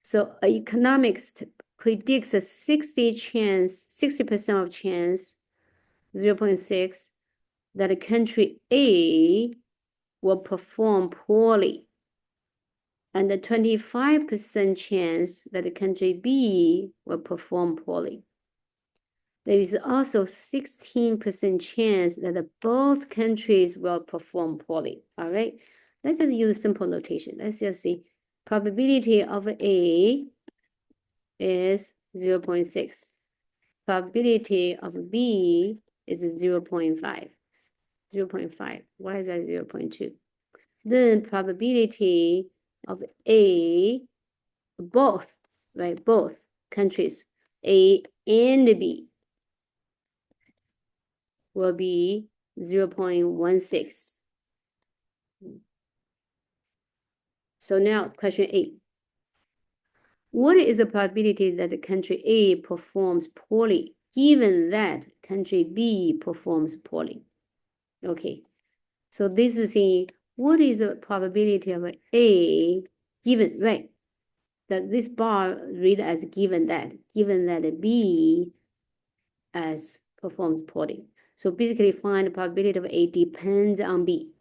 so economics predicts a 60% of chance, 0.6, that a country A will perform poorly, and a 25% chance that the country B will perform poorly. There is also 16% chance that both countries will perform poorly. All right, let's just use simple notation. Let's just see probability of A is 0.6. Probability of B is 0.5. 0.5. Why is that 0.2? Then probability of A, both, right? Both countries, A and B, will be 0.16. So now question 8. What is the probability that the country A performs poorly, given that country B performs poorly? Okay, so this is saying, what is the probability of A given, right? That this bar read as given that B as performs poorly. So basically find the probability of A depends on B.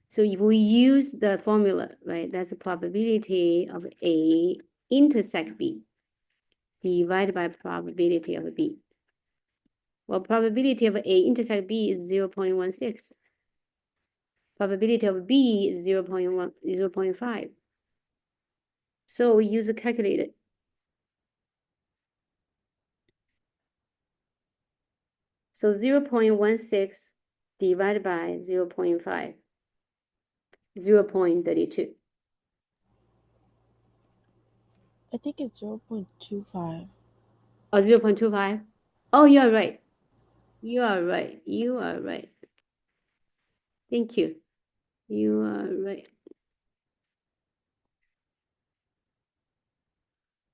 So if we use the formula, right, that's the probability of A intersect B divided by probability of B. Well, probability of A intersect B is 0.16. Probability of B is 0.5. So we use a calculator. So 0.16 divided by 0.5, 0.32. I think it's 0.25. Oh, 0.25? Oh, you are right. You are right. You are right. Thank you. You are right.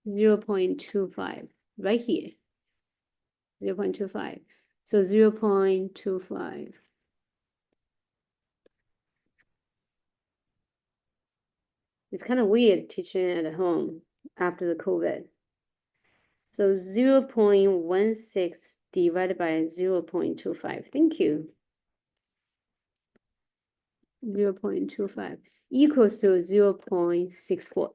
0.25, right here. 0.25. So 0.25. It's kind of weird teaching at home after the COVID. So 0.16 divided by 0.25. Thank you. 0.25 equals to 0.64.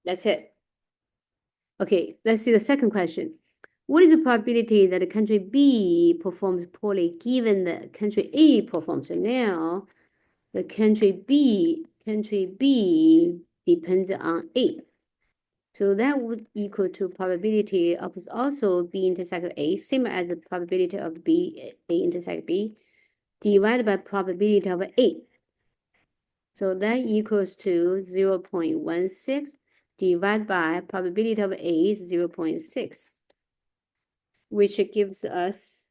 That's it. Okay, let's see the second question. What is the probability that the country B performs poorly given that country A performs? So now the country B depends on A. So that would equal to probability of also B intersect A, same as the probability of A intersect B, divided by probability of A. So that equals to 0.16 divided by probability of A is 0.6, which gives us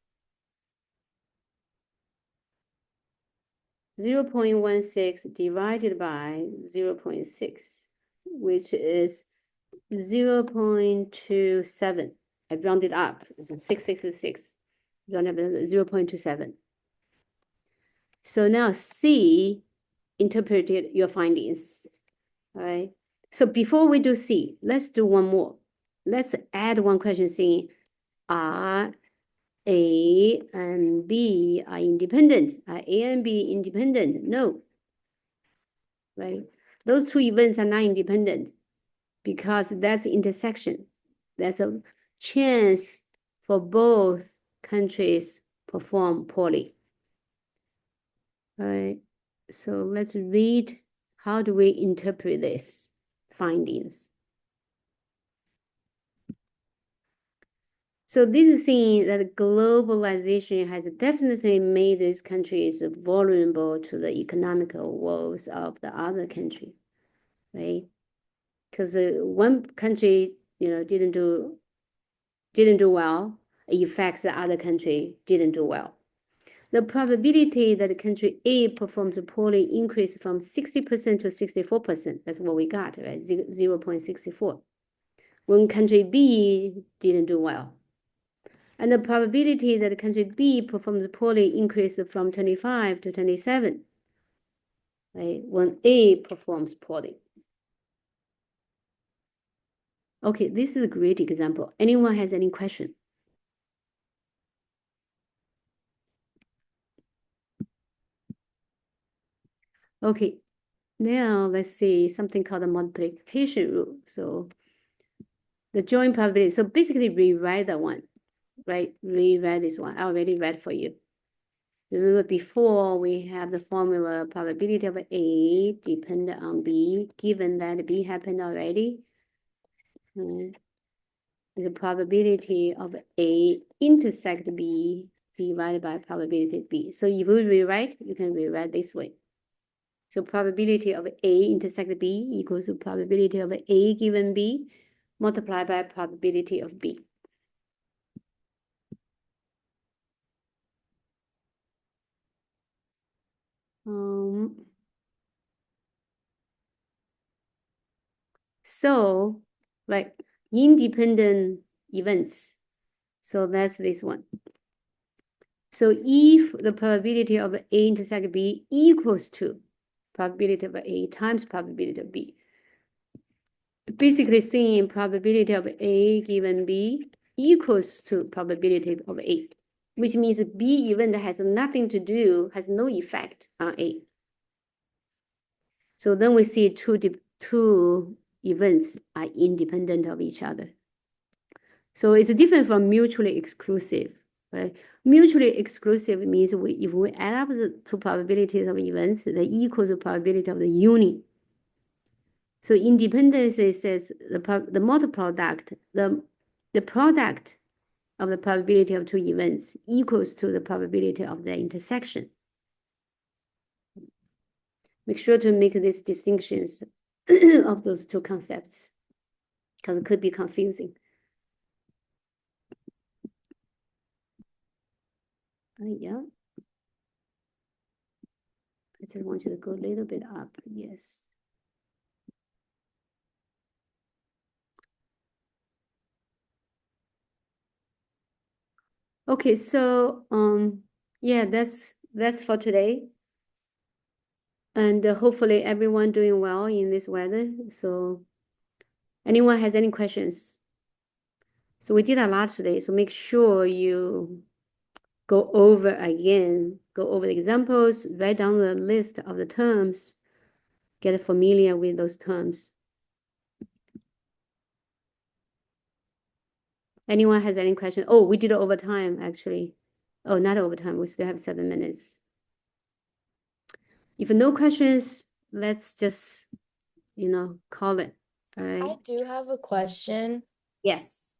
0.16 divided by 0.6, which is 0.27. I rounded up. It's 666. Rounded up 0.27. So now C interpreted your findings. All right. So before we do C, let's do one more. let's add one question saying, are A and B are independent? Are A and B independent? No. Right? Those two events are not independent because that's intersection. There's a chance for both countries perform poorly. All right, so let's read, how do we interpret this findings? So this is saying that globalization has definitely made these countries vulnerable to the economical woes of the other country, right? Because one country, didn't do well, it affects the other country didn't do well. The probability that country A performs poorly increased from 60% to 64%. That's what we got, right? 0.64. When country B didn't do well. And the probability that country B performs poorly increased from 25 to 27, right? When A performs poorly. Okay, this is a great example. Anyone has any question? Okay, now let's see something called the multiplication rule. So the joint probability. So basically rewrite that one, right? Rewrite this one. I already read for you. Remember before we have the formula probability of A dependent on B, given that B happened already. The probability of A intersect B divided by probability B. So if we rewrite, you can rewrite this way. So probability of A intersect B equals to probability of A given B multiplied by probability of B. So, like independent events. So that's this one. So if the probability of A intersect B equals to probability of A times probability of B, basically saying probability of A given B equals to probability of A, which means B event has nothing to do, has no effect on A. So then we see two events are independent of each other. So it's different from mutually exclusive, right? Mutually exclusive means if we add up the two probabilities of events, they equals the probability of the union. So independence says the multiple product, the product of the probability of two events equals to the probability of the intersection. Make sure to make these distinctions of those two concepts because it could be confusing. Yeah. I just want you to go a little bit up. Yes. Okay, so yeah, that's for today. And hopefully everyone doing well in this weather. So anyone has any questions? So we did a lot today, so make sure you go over again, go over the examples, write down the list of the terms, get familiar with those terms. Anyone has any question? Oh, we did it over time, actually. Oh, not over time. We still have 7 minutes. If no questions, let's just, call it. All right. I do have a question. Yes.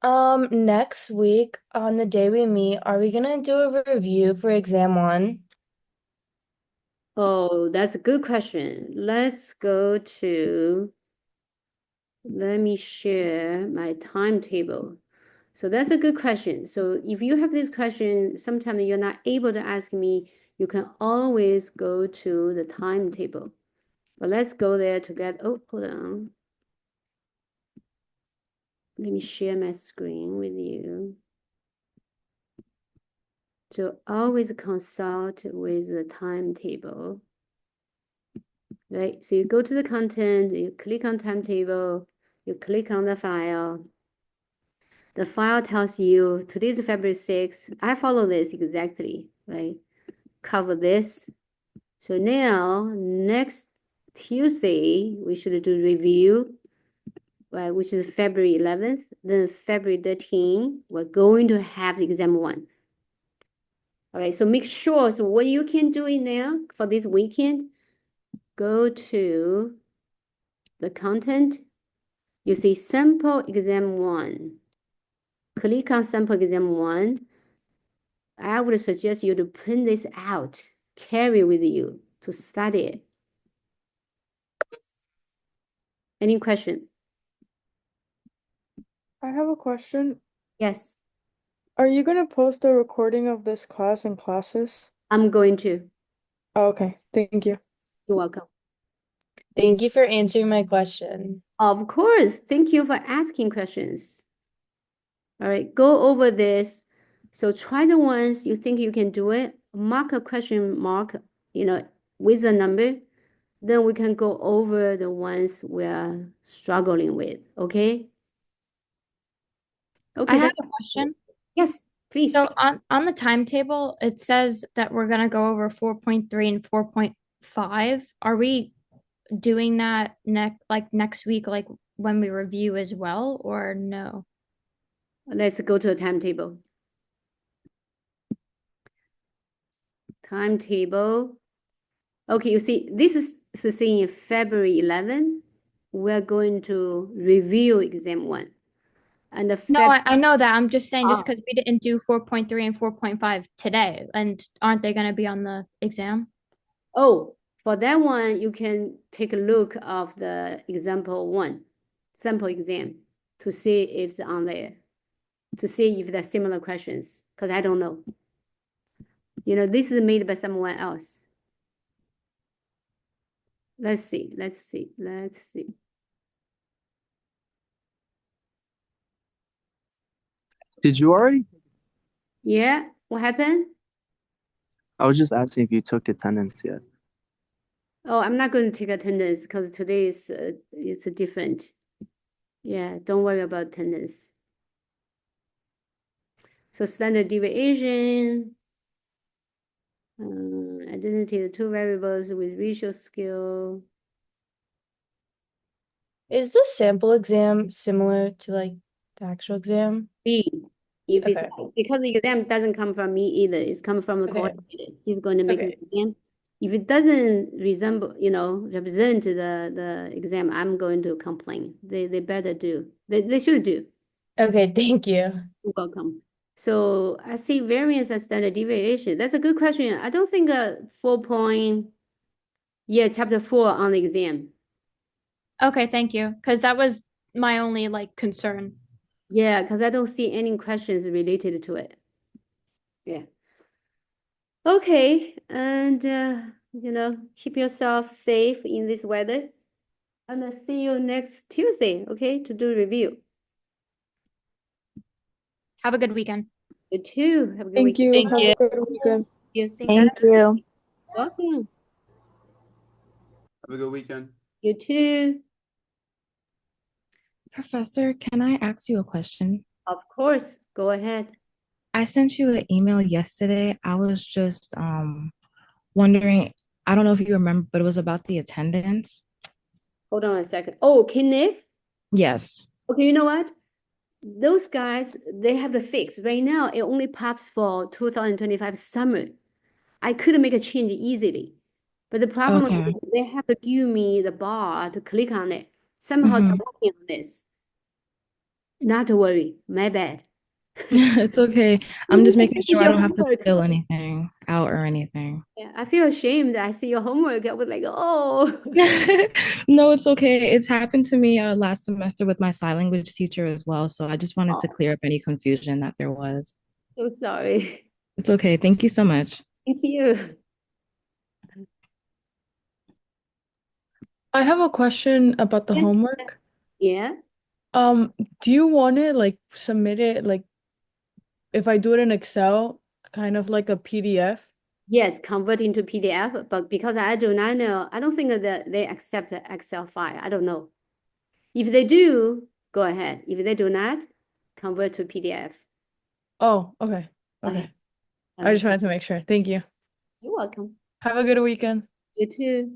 Next week on the day we meet, are we gonna do a review for exam 1? Oh, that's a good question. Let's go to, let me share my timetable. So that's a good question. So if you have this question, sometimes you're not able to ask me, you can always go to the timetable. But let's go there together. Oh, hold on. Let me share my screen with you. So always consult with the timetable. Right, so you go to the content, you click on timetable, You click on the file. The file tells you today's February 6th. I follow this exactly, right? Cover this. So now, next Tuesday, we should do review, right, which is February 11th. Then February 13th, we're going to have the exam one. All right, so make sure, so what you can do it now for this weekend, go to the content, you see sample exam one. Click on sample exam one. I would suggest you to print this out, carry with you to study it. Any question? I have a question. Yes, Are you gonna post a recording of this class and classes? I'm going to. Oh, okay, thank you. You're welcome. Thank you for answering my question. Of course. Thank you for asking questions. All right, go over this. So try the ones you think you can do it. Mark a question mark, with a number. Then we can go over the ones we are struggling with. Okay? I Okay. have a question. Yes, please. So on the timetable, it says that we're gonna go over 4.3 and 4.5. Are we doing that next week, like when we review as well, or no? Let's go to the timetable. Timetable. Okay, you see, this is saying February 11. We're going to review exam one. And the No, I know that. I'm just saying, just Ah. because we didn't do 4.3 and 4.5 today, and aren't they gonna be on the exam? Oh, for that one, you can take a look of the example one, sample exam, to see if it's on there, to see if there's similar questions, because I don't know. This is made by someone else. Let's see. Did you already? Yeah, what happened? I was just asking if you took attendance yet. Oh, I'm not going to take attendance because today is it's different. Yeah, don't worry about attendance. So standard deviation, identity of two variables with ratio scale. Is the sample exam similar to like the actual exam? B. If it's Okay. because the exam doesn't come from me either, it's come from a Okay. coordinator. He's going to make the Okay. exam. If it doesn't resemble, represent the exam, I'm going to complain. They better do. They should do. Okay, thank you. You're welcome. So I see variance and standard deviation. That's a good question. I don't think 4 point, yeah, chapter 4 on the exam. Okay, thank you. Because that was my only concern. Yeah, because I don't see any questions related to it. Yeah. Okay, and keep yourself safe in this weather. And I'll see you next Tuesday, okay, to do review. Have a good weekend. You too. Have a good Thank weekend. you. Thank Have you. a good weekend. Yes. Thank you. Welcome. Have a good weekend. You too. Professor, can I ask you a question? Of course. Go ahead. I sent you an email yesterday. I was just wondering, I don't know if you remember, but it was about the attendance. Hold on a second. Oh, Kenneth? Yes. Okay, you know what? Those guys, they have the fix. Right now, it only pops for 2025 summer. I could make a change easily. But the problem is Okay. they have to give me the bar to click on it. Somehow they're Mhm. working on this. Not to worry, my bad. It's okay. I'm just making It's sure I your don't have to homework. fill anything out or anything. Yeah, I feel ashamed. I see your homework. I was like, oh. No, it's okay. It's happened to me last semester with my sign language teacher as well. So I just wanted to Oh, clear up any confusion that there was. so sorry. It's okay. Thank you so much. Thank you. I have a question about the Yeah. homework. Yeah. Do you want to submit it if I do it in Excel, kind of like a PDF? Yes, convert into PDF, but because I do not know, I don't think that they accept the Excel file. I don't know. If they do, go ahead. If they do not, convert to PDF. Oh, okay. Okay. Okay. I just wanted to make sure. Thank you. You're welcome. Have a good weekend. You too.